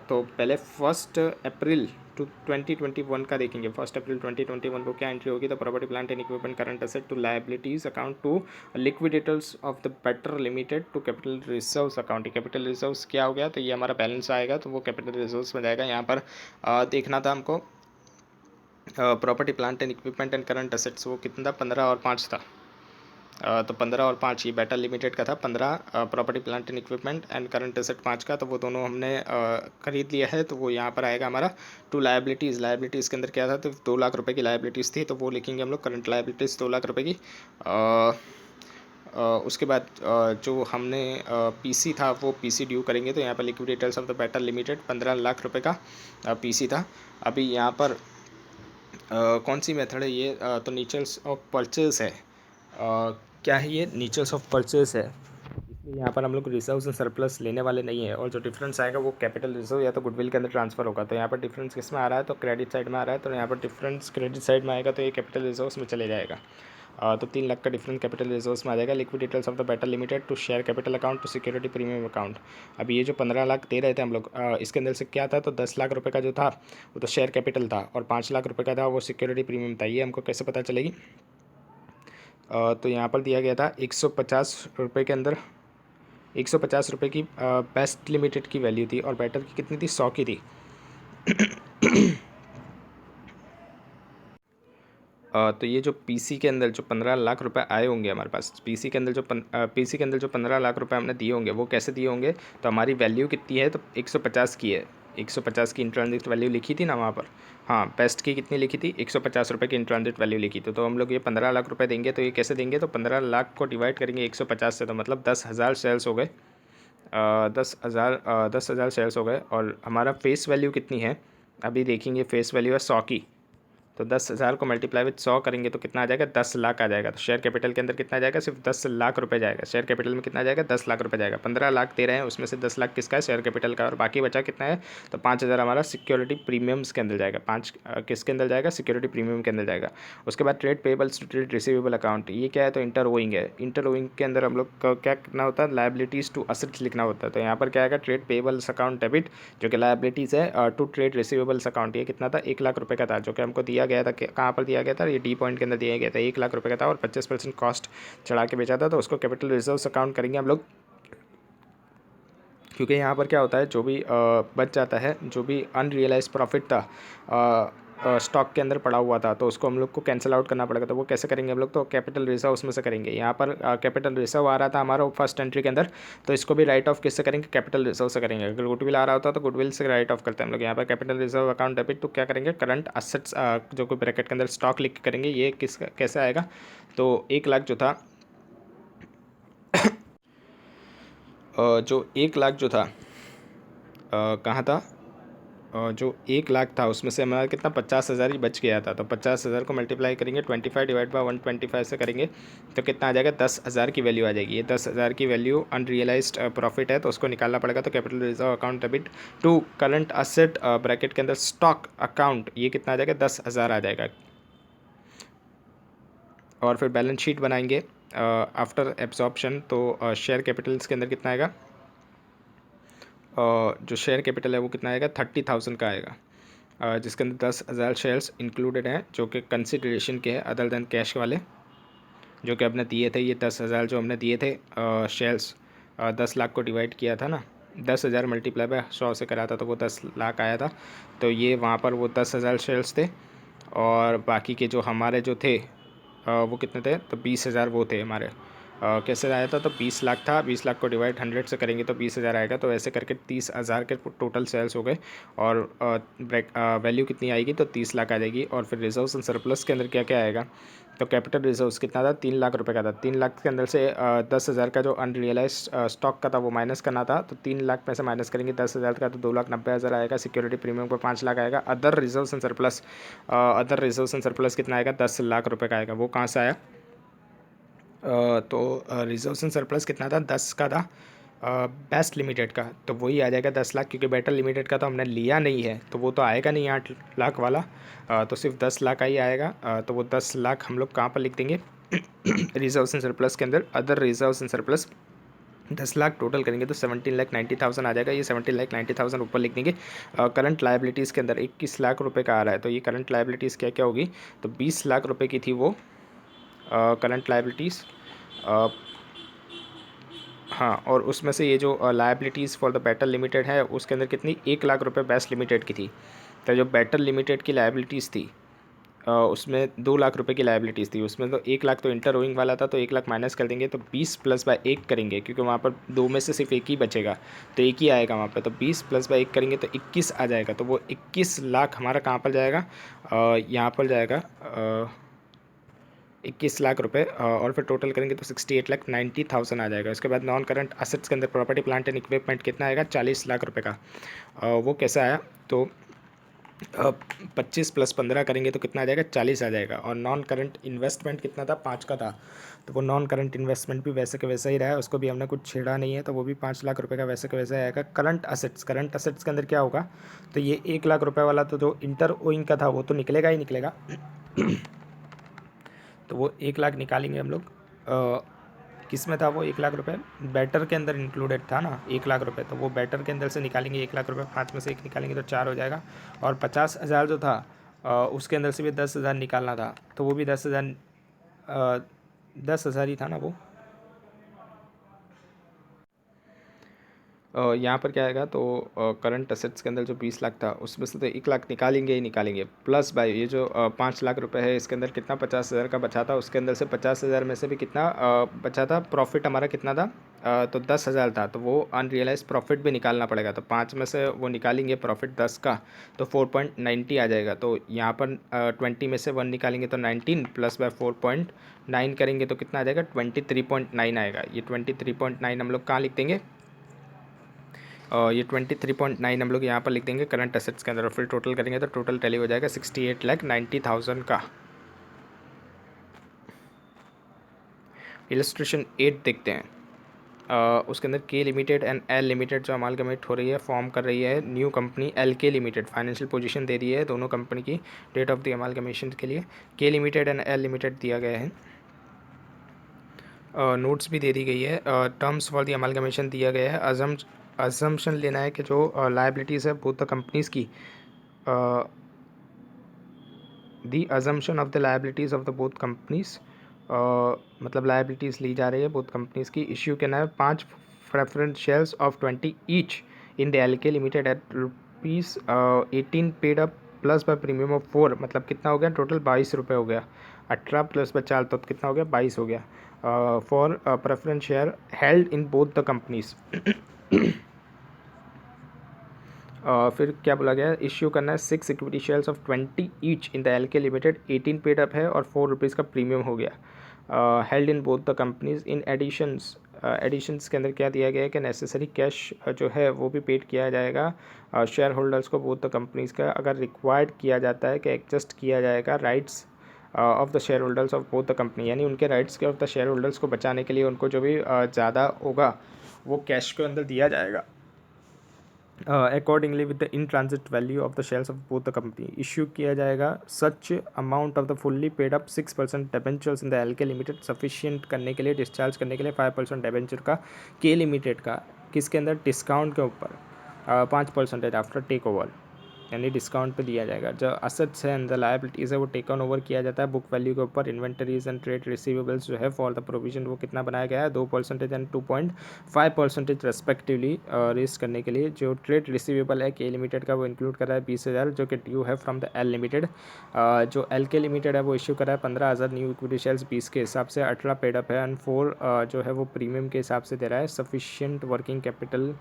तो पहले 1 अप्रैल 2021 का देखेंगे, 1 अप्रैल 2021 को क्या एंट्री होगी, तो property plant and equipment current asset to liabilities account to liquidators of the better limited to capital reserves account. Capital reserves क्या हो गया, तो ये हमारा बैलेंस आएगा, तो वो कैपिटल रिजर्व्स में जाएगा। यहाँ पर देखना था हमको property plant and equipment and current assets, वो कितना था, 15 और 5 था, तो 15 और 5 ये बेटर लिमिटेड का था, 15 property plant and equipment and current asset 5 का, तो वो दोनों हमने खरीद लिया है, तो वो यहाँ पर आएगा हमारा टू लायबिलिटीज़। लायबिलिटीज़ के अंदर क्या था, तो 2 लाख रुपए की लायबिलिटीज़ थी, तो वो लिखेंगे हम लोग करंट लायबिलिटीज़ 2 लाख रुपए की। उसके बाद जो हमने पीसी था वो पीसी ड्यू करेंगे, तो यहाँ पर liquidators of the better limited 15 lakh रुपए का पीसी था। अभी यहाँ पर कौन सी मेथड है ये, तो नेचर्स ऑफ परचेज है, क्या है ये, नेचर्स ऑफ परचेज है, इसलिए यहाँ पर हम लोग रिजर्व्स एंड सरप्लस लेने वाले नहीं है, और जो डिफरेंस आएगा वो कैपिटल रिजर्व या तो गुडविल के अंदर ट्रांसफर होगा, तो यहाँ पर डिफरेंस किस में आ रहा है, तो क्रेडिट साइड में आ रहा है, तो यहाँ पर डिफरेंस क्रेडिट साइड में आएगा, तो ये कैपिटल रिजर्व्स में चले जाएगा। तो 3 लाख का डिफरेंस कैपिटल रिजर्व्स में आ जाएगा। Liquidators of the better limited to share capital account to security premium account. अब ये जो 15 लाख दे रहे थे हम लोग, इसके अंदर से क्या था, तो 10 लाख रुपए का जो था वो तो शेयर कैपिटल था, और 5 लाख रुपए का था वो सिक्योरिटी प्रीमियम था। ये हमको कैसे पता चलेगी, तो यहाँ पर दिया गया था 150 रुपये के अंदर 150 रुपये की बेस्ट लिमिटेड की वैल्यू थी, और बेटर की कितनी थी, 100 की थी। तो ये जो पीसी के अंदर जो 15 लाख रुपए आए होंगे हमारे पास, पीसी के अंदर जो पीसी के अंदर जो 15 लाख रुपए हमने दिए होंगे, वो कैसे दिए होंगे, तो हमारी वैल्यू कितनी है, तो 150 की है, 150 की इंट्रांजिट वैल्यू लिखी थी ना वहाँ पर, हाँ बेस्ट की कितनी लिखी थी, 150 रुपये की इंट्रांजिट वैल्यू लिखी थी, तो हम लोग ये 15 लाख रुपये देंगे, तो ये कैसे देंगे, तो 15 लाख को डिवाइड करेंगे 150 से, तो मतलब 10,000 शेयर्स हो गए, 10,000 शेयर्स हो गए, और हमारा फेस वैल्यू कितनी है, अभी देखेंगे, फेस वैल्यू है 100 की, तो 10,000 को मल्टीप्लाई विद 100 करेंगे तो कितना आ जाएगा, 10 लाख आ जाएगा। तो शेयर कैपिटल के अंदर कितना आ जाएगा, सिर्फ 10 लाख रुपए जाएगा, शेयर कैपिटल में कितना आ जाएगा, 10 लाख रुपए जाएगा। 15 लाख दे रहे हैं, उसमें से 10 लाख किसका है, शेयर कैपिटल का, और बाकी बचा कितना है, तो 5,000 हमारा सिक्योरिटी प्रीमियम्स के अंदर जाएगा, 5 किसके अंदर जाएगा, सिक्योरिटी प्रीमियम के अंदर जाएगा। उसके बाद trade payables to trade receivable account, ये क्या है, तो इंटर ओइंग है। इंटर ओइंग के अंदर हम लोग को क्या करना होता है, लायबिलिटीज़ टू असेट्स लिखना होता है, तो यहाँ पर क्या आएगा, ट्रेड पेबल्स अकाउंट डेबिट, जो कि लायबिलिटीज़ है, टू ट्रेड रिसीवेबल्स अकाउंट, ये कितना था, 1 लाख रुपये का था, जो कि हमको दिया गया था, कहाँ पर दिया गया था, ये डी पॉइंट के अंदर दिया गया था, 1 लाख रुपए का था, और 25% कॉस्ट चढ़ा के बेचा था, तो उसको कैपिटल रिजर्व्स अकाउंट करेंगे हम लोग, क्योंकि यहाँ पर क्या होता है, जो भी बच जाता है, जो भी अनरियलाइज प्रॉफिट था स्टॉक के अंदर पड़ा हुआ था, तो उसको हम लोग को कैंसिल आउट करना पड़ेगा, तो वो कैसे करेंगे हम लोग, तो कैपिटल रिजर्व उसमें से करेंगे। यहाँ पर कैपिटल रिजर्व आ रहा था हमारा फर्स्ट एंट्री के अंदर, तो इसको भी राइट ऑफ किससे करेंगे, कैपिटल रिजर्व से करेंगे। अगर गुडविल आ रहा होता तो गुडविल से राइट ऑफ करते हैं हम लोग। यहाँ पर कैपिटल रिजर्व अकाउंट डेबिट, तो क्या करेंगे, करंट असेट्स जो कोई ब्रैकेट के अंदर स्टॉक लिख के करेंगे। ये किस कैसे आएगा, तो 1 लाख जो था जो 1 लाख जो था कहाँ था, जो 1 लाख था उसमें से हमारा कितना 50,000 ही बच गया था, तो 50,000 को मल्टीप्लाई करेंगे 25 डिवाइड बाई 125 से करेंगे तो कितना आ जाएगा 10,000 की वैल्यू आ जाएगी। ये 10,000 की वैल्यू अनरियलाइज्ड प्रॉफिट है तो उसको निकालना पड़ेगा। तो capital reserve account debit to current asset bracket के अंदर स्टॉक अकाउंट, ये कितना आ जाएगा 10,000 आ जाएगा। और फिर बैलेंस शीट बनाएंगे आफ्टर एब्जॉर्प्शन, तो शेयर कैपिटल्स के अंदर कितना आएगा, जो शेयर कैपिटल है वो कितना आएगा 30,000 का आएगा, जिसके अंदर 10,000 शेयर्स इंक्लूडेड हैं जो कि कंसिडरेशन के हैं अदर देन कैश वाले, जो कि हमने दिए थे। ये 10,000 जो हमने दिए थे शेयर्स, 10 लाख को डिवाइड किया था ना, 10,000 मल्टीप्लाई बाय 100 से करा था तो वो 10 लाख आया था। तो ये वहाँ पर वो 10,000 शेयर्स थे और बाकी के जो हमारे जो थे वो कितने थे, तो 20,000 वो थे हमारे। कैसे आया था, तो 20 लाख था, 20 लाख को डिवाइड 100 से करेंगे तो 20,000 आएगा। तो ऐसे करके 30,000 के टोटल सेल्स हो गए और वैल्यू कितनी आएगी, तो 30 लाख आ जाएगी। और फिर रिजर्व्स एंड सरप्लस के अंदर क्या क्या आएगा, तो कैपिटल रिजर्व्स कितना था 3 लाख रुपए का था। 3 लाख के अंदर से 10,000 का जो अनरियलाइज स्टॉक का था वो माइनस करना था, तो 3 लाख में से माइनस करेंगे 10,000 का तो 2,90,000 आएगा। सिक्योरिटी प्रीमियम पर 5 लाख आएगा। Other reserves and surplus, other reserves and surplus कितना आएगा 10 लाख रुपए का आएगा। वो कहाँ से आया, तो रिजर्व्स एंड सरप्लस कितना था 10 का था बेस्ट लिमिटेड का, तो वही आ जाएगा 10 लाख, क्योंकि बेटर लिमिटेड का तो हमने लिया नहीं है तो वो तो आएगा नहीं 8 लाख वाला, तो सिर्फ 10 लाख का ही आएगा। तो वो 10 लाख हम लोग कहाँ पर लिख देंगे रिजर्व्स एंड सरप्लस के अंदर, other reserves and surplus 10 lakh total करेंगे तो 17,90,000 आ जाएगा। ये 17,90,000 ऊपर लिख देंगे। करंट लाइबिलिटीज़ के अंदर 21 लाख रुपए का आ रहा है, तो ये करंट लाइबिलिटीज़ क्या क्या होगी, तो 20 लाख रुपए की थी वो करंट लाइबिलिटीज़। हाँ, और उसमें से ये जो liabilities for the better limited है उसके अंदर कितनी 1 लाख रुपए बेस्ट लिमिटेड की थी। तो जो बेटर लिमिटेड की लायबिलिटीज़ थी उसमें 2 लाख रुपए की लायबिलिटीज़ थी। उसमें तो 1 लाख तो इंटर ओइंग वाला था, तो 1 लाख माइनस कर देंगे तो 20 प्लस बाय 1 करेंगे, क्योंकि वहाँ पर 2 में से सिर्फ 1 ही बचेगा तो 1 ही आएगा वहाँ पर। तो 20 प्लस बाय 1 करेंगे तो 21 आ जाएगा। तो वो 21 लाख हमारा कहाँ पर जाएगा, यहाँ पर जाएगा 21 लाख रुपए, और फिर टोटल करेंगे तो 68,90,000 आ जाएगा। उसके बाद नॉन करंट असेट्स के अंदर प्रॉपर्टी प्लांट एंड इक्विपमेंट कितना आएगा 40 लाख रुपए का। वो कैसा आया, तो 25 प्लस 15 करेंगे तो कितना आ जाएगा 40 आ जाएगा। और नॉन करंट इन्वेस्टमेंट कितना था 5 का था, तो वो नॉन करंट इन्वेस्टमेंट भी वैसे के वैसा ही रहा है, उसको भी हमने कुछ छेड़ा नहीं है, तो वो भी 5 लाख रुपए का वैसे के वैसा आएगा। करंट असेट्स के अंदर क्या होगा, तो ये 1 लाख रुपए वाला तो जो इंटर ओइंग का था वो तो निकलेगा ही निकलेगा तो वो 1 लाख निकालेंगे हम लोग। किस में था वो 1 लाख रुपए, बैटर के अंदर इंक्लूडेड था ना 1 लाख रुपए, तो वो बैटर के अंदर से निकालेंगे 1 लाख रुपए, 5 में से 1 निकालेंगे तो 4 हो जाएगा। और 50,000 जो था उसके अंदर से भी 10,000 निकालना था, तो वो भी 10,000 10,000 ही था ना वो। यहाँ पर क्या आएगा, तो करंट असेट्स के अंदर जो 20 लाख था उसमें से तो 1 लाख निकालेंगे ही निकालेंगे, प्लस बाई ये जो 5 लाख रुपए है इसके अंदर कितना 50,000 का बचा था, उसके अंदर से 50,000 में से भी कितना बचा था, प्रॉफिट हमारा कितना था, तो 10,000 था, तो वो अनरियलाइज प्रॉफिट भी निकालना पड़ेगा। तो 5 में से वो निकालेंगे प्रॉफिट 10 का, तो 4.90 आ जाएगा। तो यहाँ पर 20 में से 1 निकालेंगे तो 19 प्लस बाय 4.9 करेंगे तो कितना आ जाएगा 23.9 आएगा। ये 23.9 हम लोग कहाँ लिख देंगे, ये 23.9 हम लोग यहाँ पर लिख देंगे करंट असेट्स के अंदर। और फिर टोटल करेंगे तो टोटल टैली हो जाएगा 68,90,000 का। इलस्ट्रेशन 8 देखते हैं। उसके अंदर के लिमिटेड एंड एल लिमिटेड जो अमालगमेट हो रही है, फॉर्म कर रही है new company L K limited. Financial position दे दी है दोनों कंपनी की डेट ऑफ द अमालगमेशन के लिए। के लिमिटेड एंड एल लिमिटेड दिया गया है, नोट्स भी दे दी गई है, टर्म्स फॉर द अमालगमेशन दिया गया है। अजम्पशन लेना है कि जो लाइबिलिटीज़ है बोथ द कंपनीज़ की, the assumption of the liabilities of the both companies, मतलब लाइबिलिटीज़ ली जा रही है बोथ कंपनीज़ की। इश्यू करना है 5 preference shares of 20 each in the L K limited at ₹18 paid up plus by premium of 4, मतलब कितना हो गया टोटल 22 रुपये हो गया। 18 प्लस बाय 4 तो कितना हो गया 22 हो गया। For preference share held in both the companies. फिर क्या बोला गया, इश्यू करना है 6 equity shares of 20 each in the L K limited. 18 paid up है और ₹4 का प्रीमियम हो गया। Held in both the companies in additions additions के अंदर क्या दिया गया है कि नेसेसरी कैश जो है वो भी पेड किया जाएगा शेयर होल्डर्स को बोथ द कंपनीज़ का, अगर रिक्वायर्ड किया जाता है कि एडजस्ट किया जाएगा rights of the share holders of both the company, यानी उनके राइट्स के ऑफ द शेयर होल्डर्स को बचाने के लिए उनको जो भी ज़्यादा होगा वो कैश के अंदर दिया जाएगा accordingly with the in transit value of the shares of both the company. Issue किया जाएगा such amount of the fully paid up 6% debentures in the L K limited sufficient करने के लिए, डिस्चार्ज करने के लिए 5% डिबेंचर का के लिमिटेड का, किसके अंदर, डिस्काउंट के ऊपर 5% आफ्टर टेक ओवर, यानी डिस्काउंट पे दिया जाएगा। जो असेट्स है एंड द लायबिलिटीज़ है वो टेकन ओवर किया जाता है बुक वैल्यू के ऊपर। इन्वेंटरीज एंड ट्रेड रिसीवेबल्स जो है फॉर द प्रोविजन वो कितना बनाया गया है, 2% एंड 2.5% रेस्पेक्टिवली रेस करने के लिए। जो ट्रेड रिसीवेबल है के लिमिटेड का वो इंक्लूड कर रहा है 20,000 जो कि ड्यू है फ्रॉम द एल लिमिटेड। जो एल के लिमिटेड है वो इश्यू कर रहा है 15,000 न्यू इक्विटी शेयर्स 20 के हिसाब से, 18 पेडअप है एंड 4 जो है वो प्रीमियम के हिसाब से दे रहा है। सफिशिएंट वर्किंग कैपिटल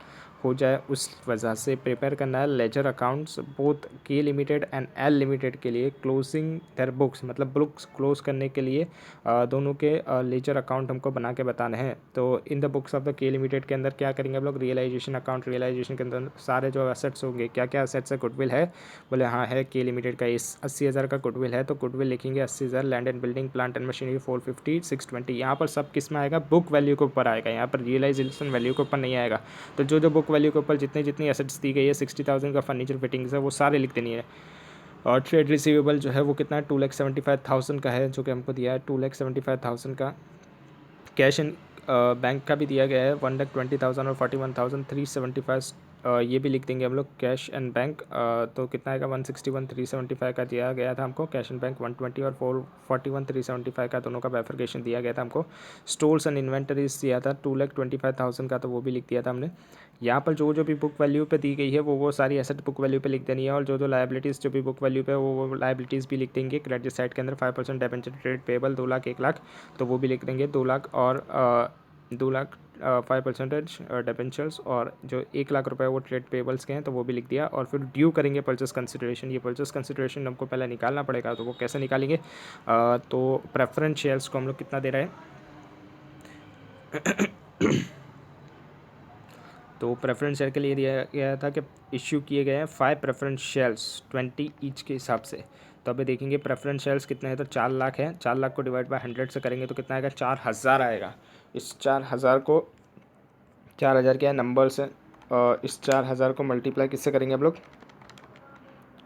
हो जाए उस वजह से प्रिपेयर करना है लेजर अकाउंट्स बोथ के लिमिटेड एंड एल लिमिटेड के लिए, क्लोजिंग देयर बुक्स, मतलब बुक्स क्लोज करने के लिए दोनों के लेजर अकाउंट हमको बना के बताने हैं। तो इन द बुक्स ऑफ द के लिमिटेड के अंदर क्या करेंगे हम लोग, रियलाइजेशन अकाउंट, रियलाइजेशन के अंदर सारे जो एसेट्स होंगे, क्या क्या एसेट्स है, गुडविल है, बोले हाँ है के लिमिटेड का 80,000 का गुडविल है तो गुडविल लिखेंगे 80,000, land and building plant and machinery 450, 620, यहाँ पर सब किस में आएगा, बुक वैल्यू के ऊपर आएगा, यहाँ पर रियलाइजेशन वैल्यू के ऊपर नहीं आएगा। तो जो बुक वैल्यू के ऊपर जितनी एसेट्स दी गई है 60,000 का फर्नीचर फिटिंग्स है वो सारे लिख देनी है। और ट्रेड रिसीवेबल जो है वो कितना है 2,75,000 का है जो कि हमको दिया है 2,75,000 का। कैश इन बैंक का भी दिया गया है 1,20,000 और 41,375 ये भी लिख देंगे हम लोग कैश एंड बैंक। तो कितना आएगा 161,375 का दिया गया था हमको, कैश एंड बैंक 120 और 41,375 का दोनों का बाइफरकेशन दिया गया था हमको। स्टोर्स एंड इन्वेंटरीज दिया था 2,25,000 का तो वो भी लिख दिया था हमने। यहाँ पर जो भी बुक वैल्यू पे दी गई है वो सारी एसेट बुक वैल्यू पे लिख देनी है, और जो लायबिलिटीज़ जो भी बुक वैल्यू पे वो लायबिलिटीज़ भी लिख देंगे। क्रेडिट साइड के अंदर 5% debenture trade payable 2 lakh 1 lakh तो वो भी लिख देंगे 2 लाख, और 2 लाख 5% डिबेंचर्स, और जो 1 लाख रुपए वो ट्रेड पेबल्स के हैं तो वो भी लिख दिया। और फिर ड्यू करेंगे परचेस कंसिडरेशन, ये परचेस कंसिडरेशन हमको पहले निकालना पड़ेगा तो वो कैसे निकालेंगे, तो प्रेफरेंस शेयर्स को हम लोग कितना दे रहे हैं तो प्रेफरेंस शेयर के लिए दिया गया था कि इश्यू किए गए हैं 5 प्रेफरेंस शेयर्स 20 ईच के हिसाब से। तो अभी देखेंगे प्रेफरेंस शेयर्स कितने हैं, तो 4 लाख है, 4 लाख को डिवाइड बाय 100 से करेंगे तो कितना आएगा 4,000 आएगा। इस 4,000 को 4,000 क्या है नंबर से, इस 4,000 को मल्टीप्लाई किससे करेंगे हम लोग,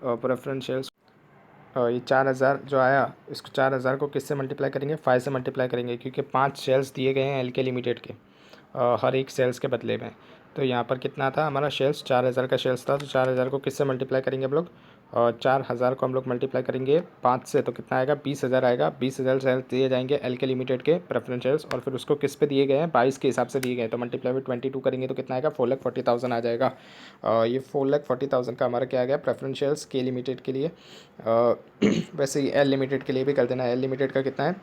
प्रेफरेंस शेयर्स ये 4,000 जो आया इसको 4,000 को किससे मल्टीप्लाई करेंगे, 5 से मल्टीप्लाई करेंगे क्योंकि 5 शेयर्स दिए गए हैं एल के लिमिटेड के हर एक सेल्स के बदले में। तो यहाँ पर कितना था हमारा शेयर्स 4,000 का शेयर्स था, तो 4,000 को किससे मल्टीप्लाई करेंगे हम लोग, 4,000 को हम लोग मल्टीप्लाई करेंगे 5 से तो कितना आएगा 20,000 आएगा। 20,000 शेयर्स दिए जाएंगे एल के लिमिटेड के प्रेफरेंस शेयर्स, और फिर उसको किस पे दिए गए हैं 22 के हिसाब से दिए गए, तो मल्टीप्लाई बाई 22 करेंगे तो कितना आएगा 4,40,000 आ जाएगा। ये 4,40,000 का हमारा क्या आ गया प्रेफरेंस शेयर्स के लिमिटेड के लिए। वैसे ही एल लिमिटेड के लिए भी कर देना, एल लिमिटेड का कितना है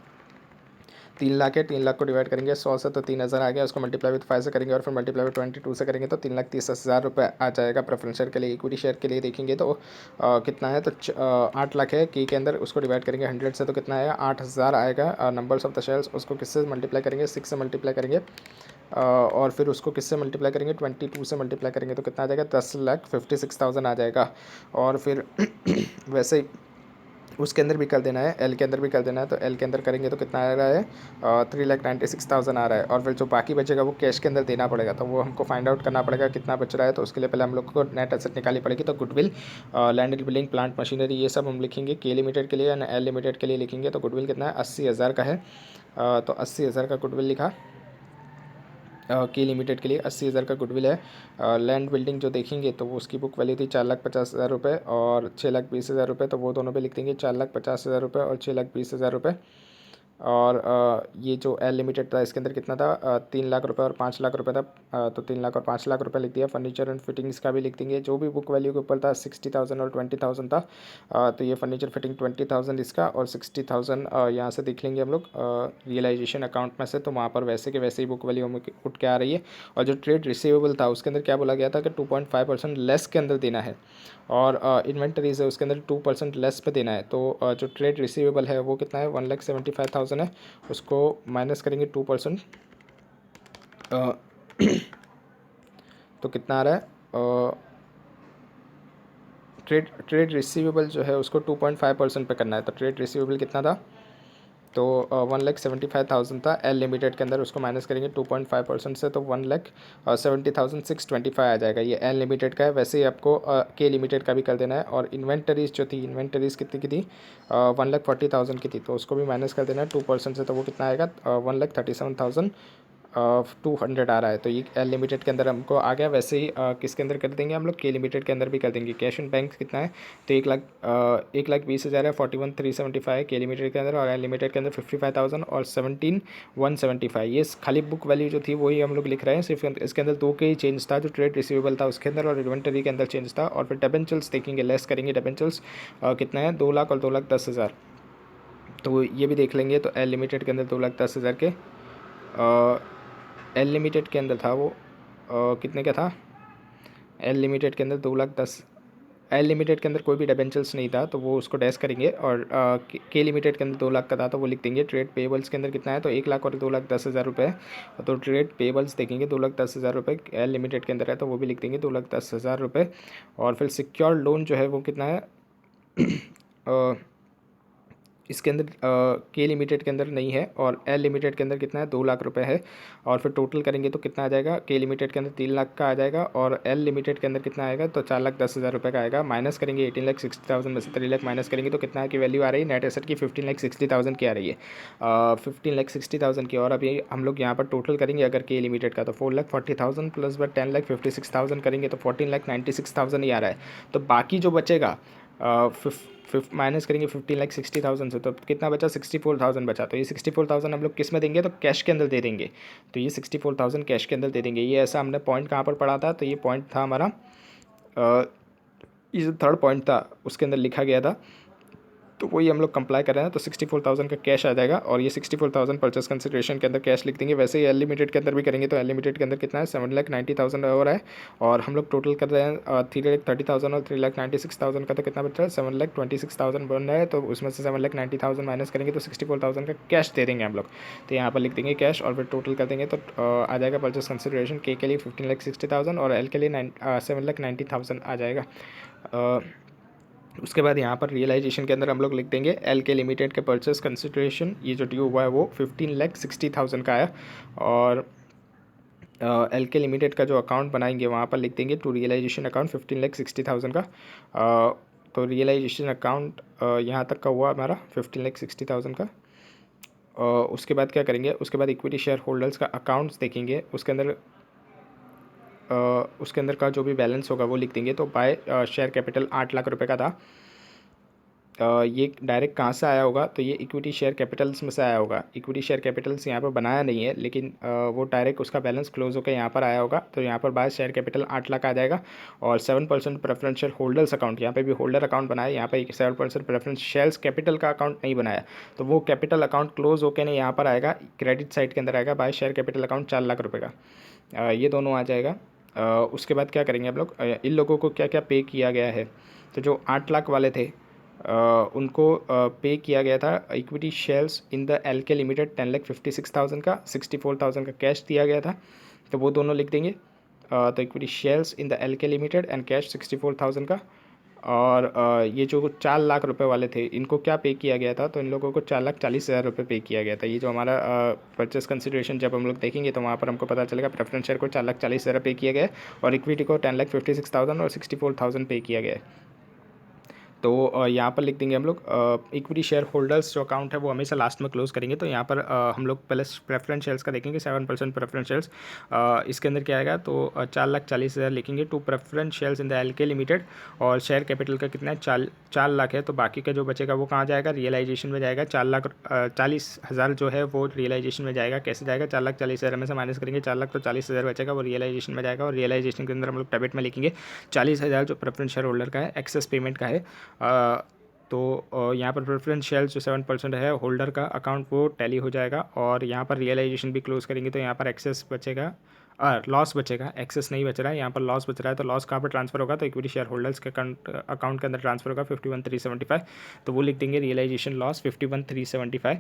3 लाख है, 3 लाख को डिवाइड करेंगे 100 से तो 3,000 आ गया, उसको मल्टीप्लाई विद 5 से करेंगे और फिर मल्टीप्लाई विद 22 से करेंगे तो 3,30,000 रुपये आ जाएगा प्रेफरेंस शेयर के लिए। इक्विटी शेयर के लिए देखेंगे तो कितना है तो 8 लाख है की के अंदर, उसको डिवाइड करेंगे 100 से तो कितना आएगा 8,000 आएगा। नंबर्स ऑफ द शेयर्स उसको किससे मल्टीप्लाई करेंगे 6 से मल्टीप्लाई करेंगे, और फिर उसको किससे मल्टीप्लाई करेंगे 22 से मल्टीप्लाई करेंगे तो कितना आ जाएगा 10,56,000 आ जाएगा। और फिर वैसे ही उसके अंदर भी कर देना है, एल के अंदर भी कर देना है, तो एल के अंदर करेंगे तो कितना आ रहा है 3,96,000 आ रहा है। और फिर जो बाकी बचेगा वो कैश के अंदर देना पड़ेगा, तो वो हमको फाइंड आउट करना पड़ेगा कितना बच रहा है। तो उसके लिए पहले हम लोग को नेट एसेट निकालनी पड़ेगी, तो goodwill, land and building, plant machinery ये सब हम लिखेंगे के लिमिटेड के लिए, एल लिमिटेड के लिए लिखेंगे। तो गुडविल कितना है 80,000 का है, तो 80,000 का गुडविल लिखा की लिमिटेड के लिए 80,000 का गुडविल है। लैंड बिल्डिंग जो देखेंगे तो वो उसकी बुक वैल्यू थी 4,50,000 रुपये और 6,20,000 रुपये, तो वो दोनों पे लिख देंगे 4,50,000 रुपये और 6,20,000 रुपये। और ये जो एल लिमिटेड था इसके अंदर कितना था 3 लाख रुपए और 5 लाख रुपए था, तो 3 लाख और 5 लाख रुपए लिख दिया। फर्नीचर एंड फिटिंग्स का भी लिख देंगे, जो भी बुक वैल्यू के ऊपर था 60,000 और 20,000 था, तो ये फर्नीचर फिटिंग 20,000 इसका और 60,000 यहाँ से देख लेंगे हम लोग रियलाइजेशन अकाउंट में से, तो वहाँ पर वैसे के वैसे ही बुक वैल्यू हमें उठ के आ रही है। और जो ट्रेड रिसीवेबल था उसके अंदर क्या बोला गया था कि 2.5% लेस के अंदर देना है, और इन्वेंटरीज है उसके अंदर 2% लेस पे देना है। तो जो ट्रेड रिसीवेबल है वो कितना है 1,75,000 है, उसको माइनस करेंगे 2%, अ, तो कितना आ रहा है, ट्रेड रिसीवेबल जो है उसको 2.5% पे करना है। तो ट्रेड रिसीवेबल कितना था, तो 1,75,000 था एल लिमिटेड के अंदर, उसको माइनस करेंगे 2.5% से तो 1,70,625 आ जाएगा। ये एल लिमिटेड का है। वैसे ही आपको के लिमिटेड का भी कर देना है। और इन्वेंटरीज जो थी, इन्वेंटरीज कितनी की थी, 1,40,000 की थी, तो उसको भी माइनस कर देना है 2% से, तो वो कितना आएगा, 1,37,200 आ रहा है। तो ये एल लिमिटेड के अंदर हमको आ गया। वैसे ही किसके अंदर कर देंगे हम लोग, के लिमिटेड के अंदर भी कर देंगे। कैश एंड बैंक कितना है, तो 1,20,000 है, 41,375 है के लिमिटेड के अंदर, और एल लिमिटेड के अंदर 55,000 और 17,175। ये खाली बुक वैल्यू जो थी वही हम लोग लिख रहे हैं। सिर्फ इसके अंदर दो के ही चेंज था, जो ट्रेड रिसीवेबल था उसके अंदर और इन्वेंटरी के अंदर चेंज था। और फिर डेबेंचर्स देखेंगे, लेस करेंगे डेबेंचर्स कितना है, 2,00,000 और 2,10,000, तो ये भी देख लेंगे। तो एल लिमिटेड के अंदर 2,10,000 के, एल लिमिटेड के अंदर था वो कितने का था, एल लिमिटेड के अंदर 2,10,000, एल लिमिटेड के अंदर कोई भी डिबेंचर्स नहीं था तो वो उसको डैश करेंगे। और के लिमिटेड के अंदर 2,00,000 का था तो वो लिख देंगे। ट्रेड पेबल्स के अंदर कितना है, तो 1,00,000 और 2,10,000 रुपये। तो ट्रेड पेबल्स देखेंगे 2,10,000 रुपये एल लिमिटेड के अंदर है, तो वो भी लिख देंगे 2,10,000 रुपये। और फिर सिक्योर लोन जो है वो कितना है, इसके अंदर के लिमिटेड के अंदर नहीं है, और एल लिमिटेड के अंदर कितना है, 2,00,000 रुपये है। और फिर टोटल करेंगे तो कितना आ जाएगा, के लिमिटेड के अंदर 3,00,000 का आ जाएगा, और एल लिमिटेड के अंदर कितना आएगा, तो 4,10,000 रुपये का आएगा। माइनस करेंगे 18,60,000 में से 3,00,000 माइनस करेंगे तो कितना की वैल्यू आ रही है, नेट एसेट की 15,60,000 की आ रही है, 15,60,000 की। और अभी हम लोग यहाँ पर टोटल करेंगे अगर के लिमिटेड का, तो 4,40,000 प्लस 10,56,000 करेंगे तो 14,96,000 ही आ रहा है। तो बाकी जो बचेगा माइनस करेंगे 15,60,000 से, तो कितना बचा, 64,000 बचा। तो ये 64,000 हम लोग किस में देंगे, तो कैश के अंदर दे देंगे। तो ये 64,000 कैश के अंदर दे देंगे। ये ऐसा हमने पॉइंट कहाँ पर पढ़ा था, तो ये पॉइंट था हमारा, ये जो थर्ड पॉइंट था उसके अंदर लिखा गया था, तो वही हम लोग कंप्लाई कर रहे हैं। तो 64,000 का कैश आ जाएगा, और ये 64,000 परचेस कंसिडरेशन के अंदर कैश लिख देंगे। वैसे ही एल लिमिटेड के अंदर भी करेंगे, तो एल लिमिटेड के अंदर कितना है, 7,90,000 और है। और हम लोग टोटल कर रहे हैं 3,30,000 और 3,96,000 का, तो कितना बच रहा है, 7,26,000 बन रहा है। तो उसमें से 7,90,000 माइनस करेंगे तो 64,000 का कैश दे देंगे हम लोग। तो यहाँ पर लिख देंगे कैश, और फिर टोटल कर देंगे तो आ जाएगा परचेस कंसिडरेशन के लिए 15,60,000 और एल के लिए 7,90,000 आ जाएगा। उसके बाद यहाँ पर रियलाइजेशन के अंदर हम लोग लिख देंगे एल के लिमिटेड के परचेस कंसिडरेशन, ये जो ड्यू हुआ है वो 15,60,000 का है। और एल के लिमिटेड का जो अकाउंट बनाएंगे वहाँ पर लिख देंगे टू रियलाइजेशन अकाउंट 15,60,000 का। तो रियलाइजेशन अकाउंट यहाँ तक का हुआ हमारा 15,60,000 का। उसके बाद क्या करेंगे, उसके बाद इक्विटी शेयर होल्डर्स का अकाउंट्स देखेंगे, उसके अंदर का जो भी बैलेंस होगा वो लिख देंगे। तो बाय शेयर कैपिटल 8,00,000 रुपये का था। ये डायरेक्ट कहाँ से आया होगा, तो ये इक्विटी शेयर कैपिटल्स में से आया होगा। इक्विटी शेयर कैपिटल्स यहाँ पर बनाया नहीं है, लेकिन वो डायरेक्ट उसका बैलेंस क्लोज होकर यहाँ पर आया होगा। तो यहाँ पर बाय शेयर कैपिटल 8,00,000 आ जाएगा। और 7% प्रेफरेंशियल होल्डर्स अकाउंट, यहाँ पे भी होल्डर अकाउंट बनाया, यहाँ पर 7% प्रेफरेंस शेयर्स कैपिटल का अकाउंट नहीं बनाया, तो वो कैपिटल अकाउंट क्लोज होकर नहीं यहाँ पर आएगा, क्रेडिट साइड के अंदर आएगा बाय शेयर कैपिटल अकाउंट 4,00,000 रुपये का। ये दोनों आ जाएगा। उसके बाद क्या करेंगे हम लोग, इन लोगों को क्या क्या पे किया गया है, तो जो 8,00,000 वाले थे उनको पे किया गया था equity shares in the L K limited 10,56,000 का, 64,000 का कैश दिया गया था, तो वो दोनों लिख देंगे। तो equity shares in the L K limited and cash 64,000 का। और ये जो 4,00,000 रुपये वाले थे इनको क्या पे किया गया था, तो इन लोगों को 4,40,000 रुपये पे किया गया था। ये जो हमारा परचेस कंसिडरेशन जब हम लोग देखेंगे तो वहाँ पर हमको पता चलेगा प्रेफरेंस शेयर को 4,40,000 पे किया गया है, और इक्विटी को 10,56,000 और 64,000 पे किया गया है। तो यहाँ पर लिख देंगे हम लोग इक्विटी शेयर होल्डर्स जो अकाउंट है वो हमेशा लास्ट में क्लोज करेंगे। तो यहाँ पर हम लोग पहले प्रेफरेंस शेयर्स का देखेंगे, 7% प्रेफरेंस शेयर्स, इसके अंदर क्या आएगा, तो 4,40,000 लिखेंगे to preference shares in the L K limited. और शेयर कैपिटल का कितना है, 4,00,000 है, तो बाकी का जो बचेगा वो कहाँ जाएगा, रियलाइजेशन में जाएगा। 4,40,000 जो है वो रियलाइजेशन में जाएगा। कैसे जाएगा, 4,40,000 में से माइनस करेंगे 4,00,000 तो 40,000 बचेगा, वो रियलाइजेशन में जाएगा। और रियलाइजेशन के अंदर हम लोग डेबिट में लिखेंगे 40,000 जो प्रेफरेंस शेयर होल्डर का है, एक्सेस पेमेंट का है। तो यहाँ पर प्रेफरेंस शेयर जो 7% है होल्डर का अकाउंट वो टैली हो जाएगा। और यहाँ पर रियलाइजेशन भी क्लोज करेंगे तो यहाँ पर एक्सेस बचेगा, लॉस बचेगा, एक्सेस नहीं बच रहा है, यहाँ पर लॉस बच रहा है। तो लॉस कहाँ पर ट्रांसफर होगा, तो इक्विटी शेयर होल्डर्स के अकाउंट के अंदर ट्रांसफर होगा 51,375, तो वो लिख देंगे रियलाइजेशन लॉस 51,375।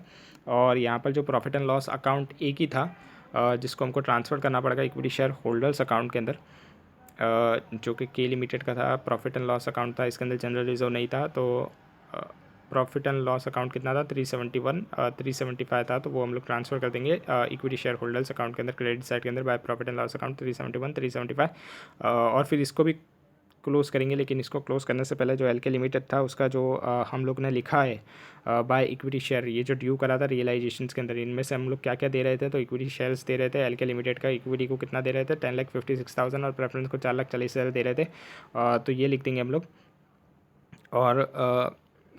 और यहाँ पर जो प्रॉफिट एंड लॉस अकाउंट एक ही था, जिसको हमको ट्रांसफ़र करना पड़ेगा इक्विटी शेयर होल्डर्स अकाउंट के अंदर, जो कि के लिमिटेड का था, प्रॉफिट एंड लॉस अकाउंट था, इसके अंदर जनरल रिजर्व नहीं था। तो प्रॉफिट एंड लॉस अकाउंट कितना था, 371 375 था, तो वो हम लोग ट्रांसफ़र कर देंगे इक्विटी शेयर होल्डर्स अकाउंट के अंदर, क्रेडिट साइड के अंदर by profit and loss account 371 375। और फिर इसको भी क्लोज़ करेंगे, लेकिन इसको क्लोज़ करने से पहले जो एलके लिमिटेड था उसका जो हम लोग ने लिखा है बाय इक्विटी शेयर, ये जो ड्यू करा था रियलाइजेशंस के अंदर, इनमें से हम लोग क्या क्या दे रहे थे, तो इक्विटी शेयर्स दे रहे थे एलके लिमिटेड का, इक्विटी को कितना दे रहे थे 10,56,000 और प्रेफरेंस को 4,40,000 दे रहे थे। तो ये लिख देंगे हम लोग। और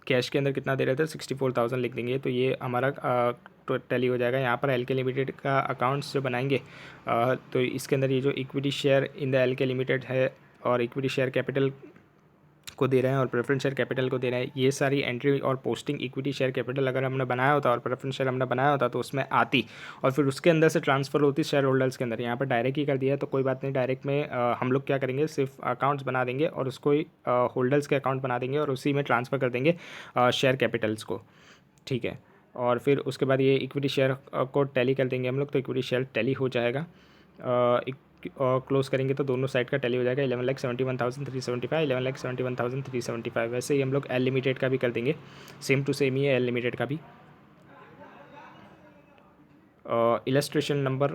कैश के अंदर कितना दे रहे थे 64,000 लिख देंगे। तो ये हमारा तो टैली हो जाएगा। यहाँ पर एलके लिमिटेड का अकाउंट्स जो बनाएंगे तो इसके अंदर ये जो equity share in the LK limited है और इक्विटी शेयर कैपिटल को दे रहे हैं और प्रेफरेंस शेयर कैपिटल को दे रहे हैं, ये सारी एंट्री और पोस्टिंग इक्विटी शेयर कैपिटल अगर हमने बनाया होता और प्रेफरेंस शेयर हमने बनाया होता तो उसमें आती और फिर उसके अंदर से ट्रांसफ़र होती शेयर होल्डर्स के अंदर। यहाँ पर डायरेक्ट ही कर दिया है तो कोई बात नहीं, डायरेक्ट में हम लोग क्या करेंगे, सिर्फ अकाउंट्स बना देंगे और उसको ही होल्डर्स के अकाउंट बना देंगे और उसी में ट्रांसफ़र कर देंगे शेयर कैपिटल्स को, ठीक है। और फिर उसके बाद ये इक्विटी शेयर को टैली कर देंगे हम लोग, तो इक्विटी शेयर टैली हो जाएगा। क्लोज करेंगे तो दोनों साइड का टैली हो जाएगा 11,71,375 11,71,375। वैसे ही हम लोग एल लिमिटेड का भी कर देंगे, सेम टू सेम ही है एल लिमिटेड का भी। इलस्ट्रेशन नंबर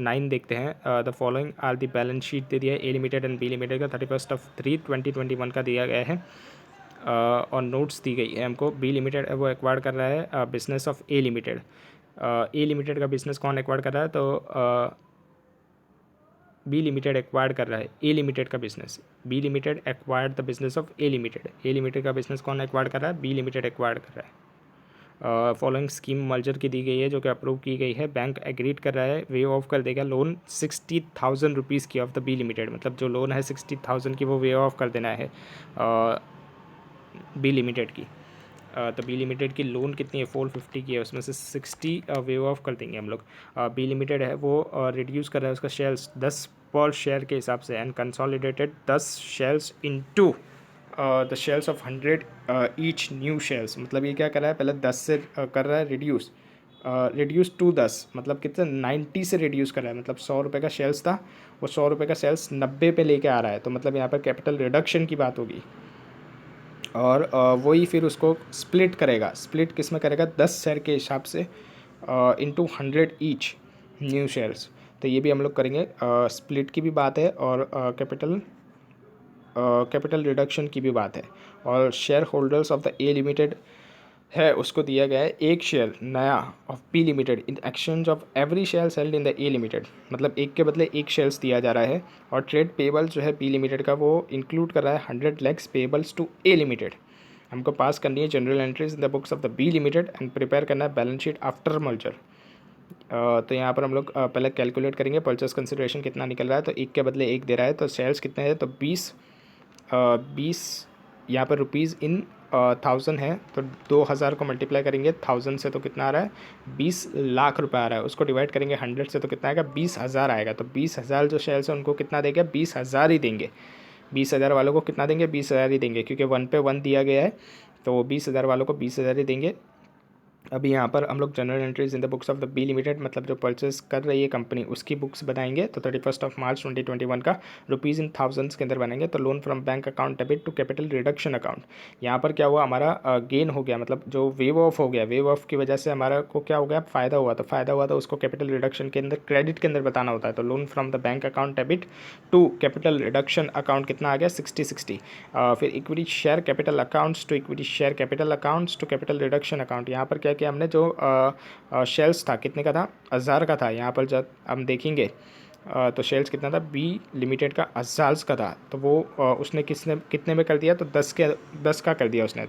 9 देखते हैं। The following are the balance sheet दे दिया है A limited and B limited का 31/3/2021 का दिया गया है। और नोट्स दी गई है हमको। बी लिमिटेड वो एक्वायर कर रहा है business of A limited. A limited का बिजनेस कौन एक्वायर कर रहा है, तो बी लिमिटेड एक्वायर्ड कर रहा है ए लिमिटेड का business. B limited acquired the business of A limited. A limited का बिजनेस कौन एक्वायर्ड कर रहा है, बी लिमिटेड एक्वायर्ड कर रहा है। फॉलोइंग स्कीम मर्जर की दी गई है जो कि अप्रूव की गई है। बैंक एग्रीड कर रहा है, वे ऑफ कर देगा लोन 60,000 रुपीज़ की ऑफ द बी लिमिटेड, मतलब जो लोन है 60,000 की वो वे ऑफ कर देना है बी लिमिटेड की। तो बी लिमिटेड की लोन कितनी है 450 की है, उसमें से 60 वेव ऑफ कर देंगे हम लोग। बी लिमिटेड है वो रिड्यूस कर रहा है उसका शेयर्स 10 पर शेयर के हिसाब से and consolidated 10 shares into the shares of 100 each new shares. मतलब ये क्या कर रहा है, पहले 10 से कर रहा है रिड्यूस टू 10, मतलब कितना 90 से रिड्यूस कर रहा है। मतलब 100 रुपये का शेयर्स था, वो 100 रुपये का शेयर्स 90 पे लेके आ रहा है। तो मतलब यहाँ पर कैपिटल रिडक्शन की बात होगी। और वही फिर उसको स्प्लिट करेगा, स्प्लिट किस में करेगा 10 शेयर के हिसाब से इनटू 100 ईच न्यू शेयर्स। तो ये भी हम लोग करेंगे। स्प्लिट की भी बात है और कैपिटल रिडक्शन की भी बात है। और share holders of the A limited है उसको दिया गया है एक शेयर नया of B limited in exchange of every share held in the A limited. मतलब एक के बदले एक शेयर्स दिया जा रहा है। और ट्रेड पेबल जो है बी लिमिटेड का वो इंक्लूड कर रहा है 100 lakhs payables to A limited. हमको पास करनी है journal entries in the books of the B limited and prepare करना है बैलेंस शीट आफ्टर मर्जर। तो यहाँ पर हम लोग पहले कैलकुलेट करेंगे परचेस कंसिडरेशन कितना निकल रहा है। तो एक के बदले एक दे रहा है, तो शेयर्स कितने हैं, तो 20 यहाँ पर रुपीज़ इन 1000 है, तो 2000 को मल्टीप्लाई करेंगे 1000 से तो कितना आ रहा है 20 लाख रुपए आ रहा है। उसको डिवाइड करेंगे 100 से तो कितना आएगा 20,000 आएगा। तो 20,000 जो शेयर्स है उनको कितना देंगे 20,000 ही देंगे। 20,000 वालों को कितना देंगे 20,000 ही देंगे, क्योंकि 1 पे 1 दिया गया है। तो 20,000 वालों को 20,000 ही देंगे। अभी यहाँ पर हम लोग journal entries in the books of the B limited, मतलब जो परचेस कर रही है कंपनी उसकी बुक्स बनाएंगे। तो 31 मार्च 2021 का रुपीज़ इन थाउजेंड्स के अंदर बनेंगे। तो loan from bank account debit to capital reduction account. यहाँ पर क्या हुआ, हमारा गेन हो गया, मतलब जो वेव ऑफ हो गया, वेव ऑफ की वजह से हमारा को क्या हो गया फ़ायदा हुआ। तो फ़ायदा हुआ तो उसको कैपिटल रिडक्शन के अंदर क्रेडिट के अंदर बताना होता है। तो loan from the bank account debit to capital reduction account कितना आ गया 60/60। फिर equity share capital accounts to equity share capital accounts to capital reduction account. यहाँ पर क्या किया हमने, जो शेयर्स था कितने का था 1000 का था। यहाँ पर जब हम देखेंगे तो शेयर्स कितना था बी लिमिटेड का 1000 का था। तो वो उसने कितने में कर दिया, तो 10 का कर दिया उसने।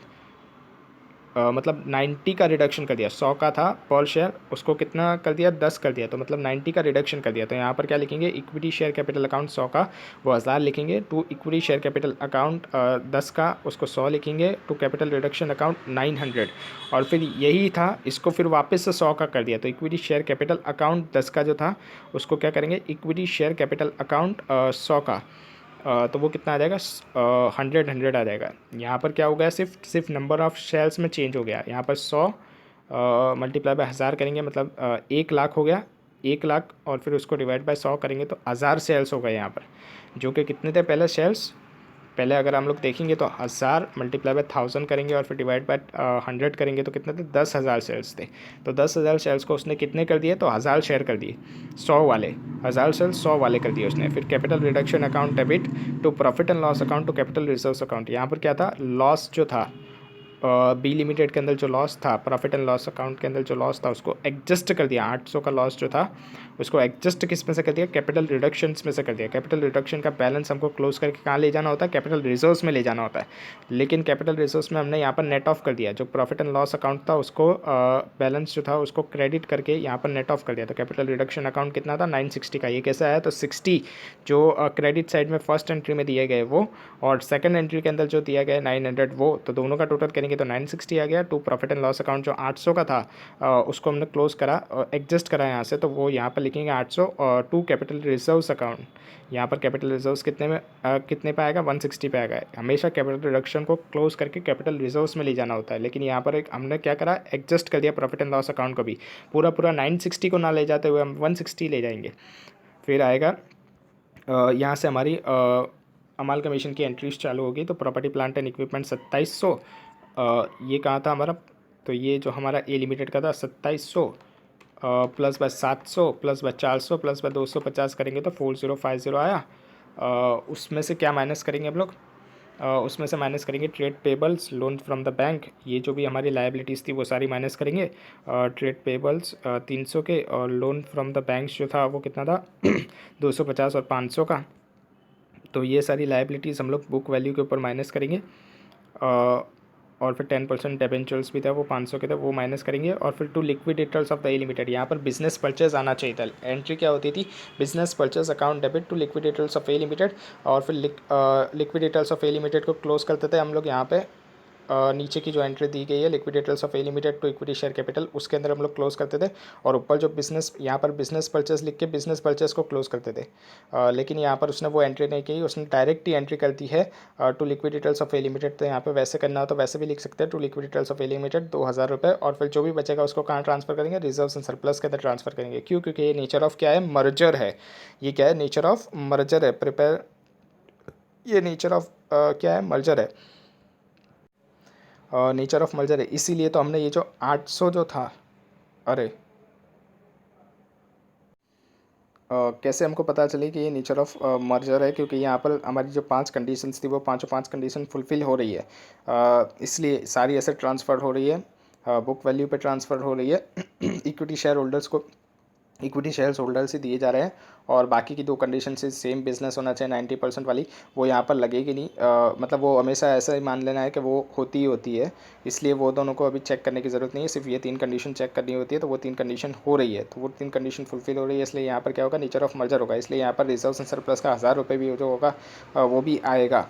मतलब 90 का रिडक्शन कर दिया। 100 का था पर शेयर, उसको कितना कर दिया 10 कर दिया। तो मतलब 90 का रिडक्शन कर दिया। तो यहाँ पर क्या लिखेंगे, इक्विटी शेयर कैपिटल अकाउंट 100 का वो 1000 लिखेंगे, to equity share capital account 10 का उसको 100 लिखेंगे, टू कैपिटल रिडक्शन अकाउंट 900। और फिर यही था, इसको फिर वापस से 100 का कर दिया। तो इक्विटी शेयर कैपिटल अकाउंट 10 का जो था उसको क्या करेंगे, इक्विटी शेयर कैपिटल अकाउंट 100 का तो वो कितना आ जाएगा 100 आ जाएगा। यहाँ पर क्या हो गया, सिर्फ नंबर ऑफ़ शेयर्स में चेंज हो गया। यहाँ पर 100 मल्टीप्लाई बाय 1000 करेंगे, मतलब 1 लाख हो गया 1,00,000 और फिर उसको डिवाइड बाय 100 करेंगे तो 1000 शेयर्स हो गए यहाँ पर, जो कि कितने थे पहले शेयर्स। पहले अगर हम लोग देखेंगे तो 1000 मल्टीप्लाई बाय 1000 करेंगे और फिर डिवाइड बाय 100 करेंगे तो कितने थे, 10,000 शेयर्स थे। तो 10,000 शेयर्स को उसने कितने कर दिए, तो 1000 शेयर कर दिए, 100 वाले, 1000 शेयर 100 वाले कर दिए उसने। फिर capital reduction account debit to profit and loss account to capital reserves account. यहाँ पर क्या था, लॉस जो था बी लिमिटेड के अंदर जो लॉस था, प्रॉफिट एंड लॉस अकाउंट के अंदर जो लॉस था उसको एडजस्ट कर दिया। 800 का लॉस जो था उसको एडजस्ट किस में से कर दिया, कैपिटल रिडक्शंस में से कर दिया। कैपिटल रिडक्शन का बैलेंस हमको क्लोज करके कहाँ ले जाना होता है, कैपिटल रिजर्व्स में ले जाना होता है। लेकिन कैपिटल रिजर्व्स में हमने यहाँ पर नेट ऑफ कर दिया, जो प्रॉफिट एंड लॉस अकाउंट था उसको बैलेंस जो था उसको क्रेडिट करके यहाँ पर नेट ऑफ कर दिया। तो कैपिटल रिडक्शन अकाउंट कितना था, 960 का। ये कैसे आया, तो 60 जो क्रेडिट साइड में फर्स्ट एंट्री में दिए गए वो, और सेकंड एंट्री के अंदर जो दिया गया 900 वो, तो दोनों का टोटल करेंगे तो 960 आ गया। To profit and loss account जो 800 का था उसको हमने क्लोज करा, एडजस्ट करा यहाँ से, तो वो यहाँ पर लिखेंगे 800। और टू कैपिटल रिजर्व्स अकाउंट, यहाँ पर कैपिटल रिजर्व्स कितने में कितने पे आएगा, 160 पे आएगा। हमेशा कैपिटल रिडक्शन को क्लोज करके कैपिटल रिजर्व्स में ले जाना होता है, लेकिन यहाँ पर एक हमने क्या करा, एडजस्ट कर दिया प्रॉफिट एंड लॉस अकाउंट को भी। पूरा पूरा 960 को ना ले जाते हुए हम 160 ले जाएंगे। फिर आएगा यहाँ से हमारी अमाल कमीशन की एंट्रीज चालू होगी। तो प्रॉपर्टी प्लांट एंड इक्विपमेंट 2700, ये कहाँ था हमारा, तो ये जो हमारा ए लिमिटेड का था 2700 plus by 700 plus by 400 plus by 250 करेंगे तो 4050 आया। उसमें से क्या माइनस करेंगे हम लोग, उसमें से माइनस करेंगे trade payables, loan from the bank, ये जो भी हमारी लाइबिलिटीज़ थी वो सारी माइनस करेंगे। ट्रेड पेबल्स 300 के, और लोन फ्रॉम द बैंक जो था वो कितना था 250 और 500 का। तो ये सारी लाइबिलिटीज़ हम लोग बुक वैल्यू के ऊपर माइनस करेंगे। और फिर 10% डिबेंचर्स भी था वो 500 के थे, वो माइनस करेंगे। और फिर to liquidators of the A limited, यहाँ पर बिजनेस परचेज आना चाहिए था। एंट्री क्या होती थी, business purchase account debit to liquidators of A limited, और फिर लिक्विडेटर्स ऑफ ए लिमिटेड को क्लोज करते थे हम लोग यहाँ पे। नीचे की जो एंट्री दी गई है liquidators of A limited to equity share capital, उसके अंदर हम लोग क्लोज करते थे। और ऊपर जो बिजनेस, यहाँ पर बिजनेस परचेज लिख के बिजनेस परचेज को क्लोज करते थे। लेकिन यहाँ पर उसने वो एंट्री नहीं की, उसने डायरेक्ट ही एंट्री कर दी है to liquidators of A limited. तो यहाँ पे वैसे करना हो तो वैसे भी लिख सकते हैं, to liquidators of A limited 2000 रुपये, और फिर जो भी बचेगा उसको कहाँ ट्रांसफर करेंगे, रिजर्व्स एंड सरप्लस के अंदर ट्रांसफर करेंगे। क्यों, क्योंकि ये नेचर ऑफ क्या है, मर्जर है। ये क्या है, नेचर ऑफ मर्जर है। प्रिपेयर, ये नेचर ऑफ क्या है, मर्जर है, नेचर ऑफ मर्जर है। इसीलिए तो हमने ये जो 800 जो था, अरे कैसे हमको पता चली कि ये नेचर ऑफ मर्जर है, क्योंकि यहाँ पर हमारी जो 5 कंडीशंस थी वो पाँचों 5 कंडीशन फुलफ़िल हो रही है। इसलिए सारी एसेट ट्रांसफ़र हो रही है, बुक वैल्यू पे ट्रांसफ़र हो रही है। इक्विटी शेयर होल्डर्स को इक्विटी शेयर होल्डर्स ही दिए जा रहे हैं, और बाकी की 2 कंडीशन से सेम बिजनेस होना चाहिए 90% वाली, वो यहाँ पर लगेगी नहीं। मतलब वो हमेशा ऐसा ही मान लेना है कि वो होती ही होती है, इसलिए वो दोनों को अभी चेक करने की ज़रूरत नहीं है। सिर्फ ये 3 कंडीशन चेक करनी होती है, तो वो 3 कंडीशन हो रही है, तो वो 3 कंडीशन फुलफिल हो रही है, इसलिए यहाँ पर क्या होगा, नेचर ऑफ मर्जर होगा। इसलिए यहाँ पर रिजर्व एंड सरप्लस का 1000 रुपये भी जो होगा वो भी आएगा।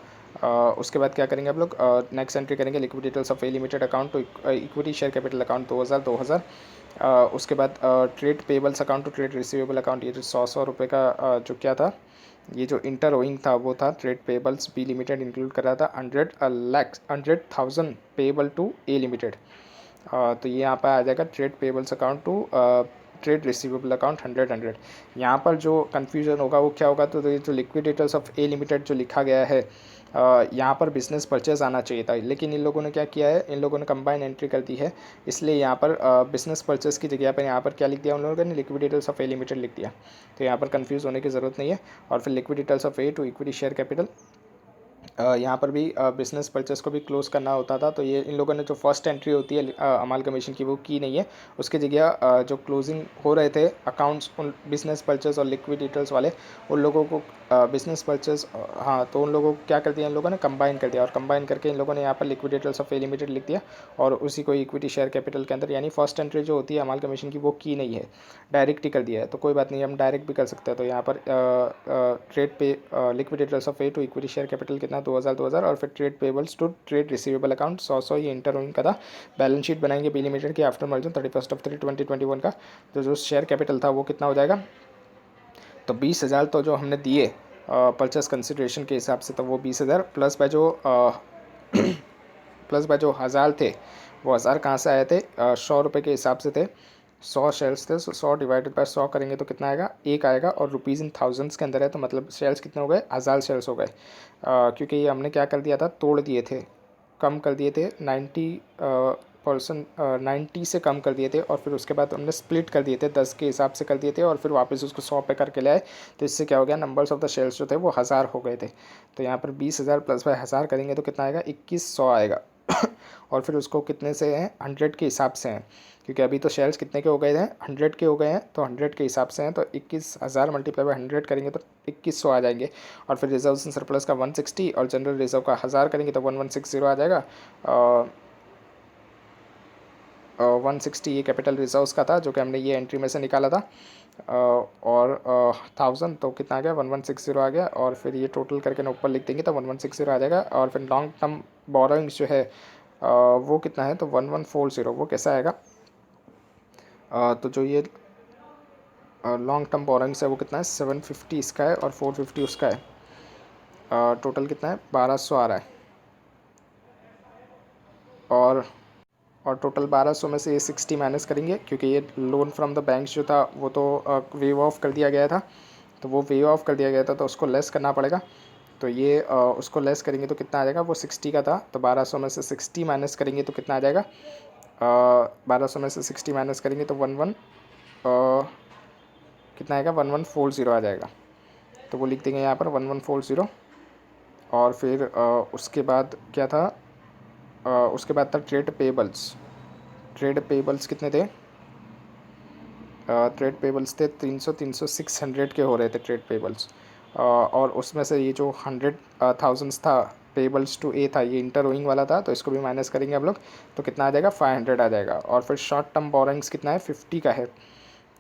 उसके बाद क्या करेंगे आप लोग, नेक्स्ट एंट्री करेंगे liquidators of A limited account to equity share capital account 2000। उसके बाद trade payables account to trade receivable account, ये जो 100 रुपये का जो क्या था, ये जो इंटर ओइंग था वो था trade payables B limited include कर रहा था 100,000 पेबल टू ए लिमिटेड। तो ये यहाँ पर आ जाएगा trade payables account to trade receivable account 100। यहाँ पर जो कन्फ्यूजन होगा वो क्या होगा, तो ये जो लिक्विडेटर्स ऑफ ए लिमिटेड जो लिखा गया है, यहाँ पर बिजनेस परचेज आना चाहिए था, लेकिन इन लोगों ने क्या किया है, इन लोगों ने कंबाइन एंट्री कर दी है, इसलिए यहाँ पर बिजनेस परचेज की जगह पर यहाँ पर क्या लिख दिया उन लोगों ने, लिक्विडेटर्स ऑफ ए लिमिटेड लिख दिया। तो यहाँ पर कंफ्यूज होने की ज़रूरत नहीं है। और फिर liquidators of A to equity share capital, यहाँ पर भी बिजनेस परचेस को भी क्लोज करना होता था, तो ये इन लोगों ने जो फर्स्ट एंट्री होती है अमाल कमीशन की वो की नहीं है। उसकी जगह जो क्लोजिंग हो रहे थे अकाउंट्स उन बिजनेस परचेस और लिक्विडेटर्स वाले, उन लोगों को बिजनेस परचेस, हाँ, तो उन लोगों को क्या कर दिया इन लोगों ने, कंबाइन कर दिया, और कंबाइन करके इन लोगों ने यहाँ पर लिक्विडेटर्स ऑफ ए लिमिटेड लिख दिया, और उसी को इक्विटी शेयर कैपिटल के अंदर, यानी फर्स्ट एंट्री जो होती है अमाल कमीशन की वो की नहीं है, डायरेक्ट ही कर दिया है। तो कोई बात नहीं, हम डायरेक्ट भी कर सकते हैं। तो यहाँ पर ट्रेड पे liquidators of A to equity share capital कितना 2000, और फिर trade payables to trade receivable account 100, ये इंटर ओइंग का था। बैलेंस शीट बनाएंगे बी लिमिटेड की आफ्टर मर्जर 31/3/2021 का। तो जो शेयर कैपिटल था वो कितना हो जाएगा, तो 20,000 तो जो हमने दिए परचेस कंसिडरेशन के हिसाब से, तो वो 20,000 प्लस बाय जो प्लस बाय जो 1000 थे, वो 1000 कहाँ से आए थे, 100 रुपये के हिसाब से थे। 100 शेयर्स थे, 100 डिवाइडेड बाय 100 करेंगे तो कितना आएगा, एक आएगा। और रुपीज़ इन थाउजेंड्स के अंदर है, तो मतलब शेयर्स कितने हो गए, 1000 शेयर्स हो गए। क्योंकि ये हमने क्या कर दिया था, तोड़ दिए थे, कम कर दिए थे 90 से कम कर दिए थे, और फिर उसके बाद हमने स्प्लिट कर दिए थे, 10 के हिसाब से कर दिए थे, और फिर वापस उसको 100 पे करके लाए। तो इससे क्या हो गया, नंबर्स ऑफ द शेयर्स जो थे वो 1000 हो गए थे। तो यहाँ पर 20,000 प्लस बाय 1000 करेंगे तो कितना आएगा, 2100 आएगा। और फिर उसको कितने से हैं, 100 के हिसाब से हैं, क्योंकि अभी तो शेयर्स कितने के हो गए हैं, 100 के हो गए हैं, तो 100 के हिसाब से हैं। तो 21,000 मल्टीप्लाई बाय 100 करेंगे तो 2100 आ जाएंगे। और फिर रिजर्व्स एंड सरप्लस का 160 और जनरल रिजर्व का 1000 करेंगे तो 1160 आ जाएगा। 160 ये कैपिटल रिजर्व्स का था, जो कि हमने ये एंट्री में से निकाला था। और 1000 तो कितना आ गया, 1160 आ गया। और फिर ये टोटल करके ना ऊपर लिख देंगे तो 1160 आ जाएगा। और फिर लॉन्ग टर्म बोरोइंग्स जो है वो कितना है, तो 1140। वो कैसा आएगा, तो जो ये लॉन्ग टर्म बोरोइंग्स है वो कितना है, 750 इसका है और 450 उसका है। टोटल कितना है, 1200 आ रहा है। और टोटल 1200 में से ये 60 माइनस करेंगे, क्योंकि ये लोन फ्रॉम द बैंक्स जो था वो तो वेव ऑफ कर दिया गया था। तो वो वेव ऑफ कर दिया गया था, तो उसको लेस करना पड़ेगा। तो ये उसको लेस करेंगे तो कितना आ जाएगा, वो 60 का था, तो 1200 में से 60 माइनस करेंगे तो कितना आ जाएगा, 1200 में से 60 माइनस करेंगे तो 11 कितना आएगा, 1140 आ जाएगा। तो वो लिख देंगे यहाँ पर 1140। और फिर उसके बाद क्या था, उसके बाद था ट्रेड पेबल्स। ट्रेड पेबल्स कितने थे, ट्रेड पेबल्स थे 300 300 600 के हो रहे थे ट्रेड पेबल्स। और उसमें से ये जो 100,000 था पेबल्स टू ए था, ये इंटर रोइंग वाला था, तो इसको भी माइनस करेंगे हम लोग, तो कितना आ जाएगा, 500 आ जाएगा। और फिर शॉर्ट टर्म बोरिंग्स कितना है, 50 का है।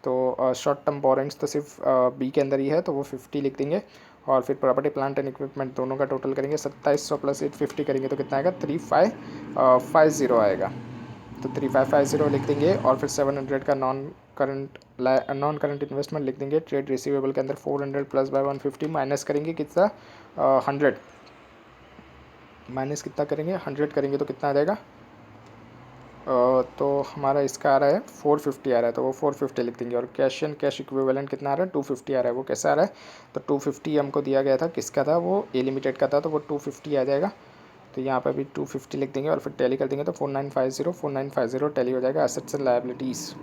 तो शॉर्ट टर्म बोरिंग्स तो सिर्फ बी के अंदर ही है, तो वो 50 लिख देंगे। और फिर प्रॉपर्टी प्लांट एंड इक्विपमेंट दोनों का टोटल करेंगे, 2700 प्लस 850 करेंगे तो कितना आएगा, 3550 आएगा। तो 3550 लिख देंगे। और फिर 700 का नॉन करंट इन्वेस्टमेंट लिख देंगे। ट्रेड रिसीवेबल के अंदर 400 प्लस बाय 150 माइनस करेंगे कितना, 100 माइनस कितना करेंगे, 100 करेंगे तो कितना आ जाएगा, तो हमारा इसका आ रहा है 450 आ रहा है, तो वो 450 लिख देंगे। और कैश एंड कैश इक्विवेलेंट कितना आ रहा है, 250 आ रहा है। वो कैसा आ रहा है, तो 250 हमको दिया गया था, किसका था, वो ए लिमिटेड का था, तो वो 250 आ जाएगा। तो यहाँ पर भी 250 लिख देंगे और फिर टैली कर देंगे तो 4950 टैली हो जाएगा एसेट्स एंड लायबिलिटीज़।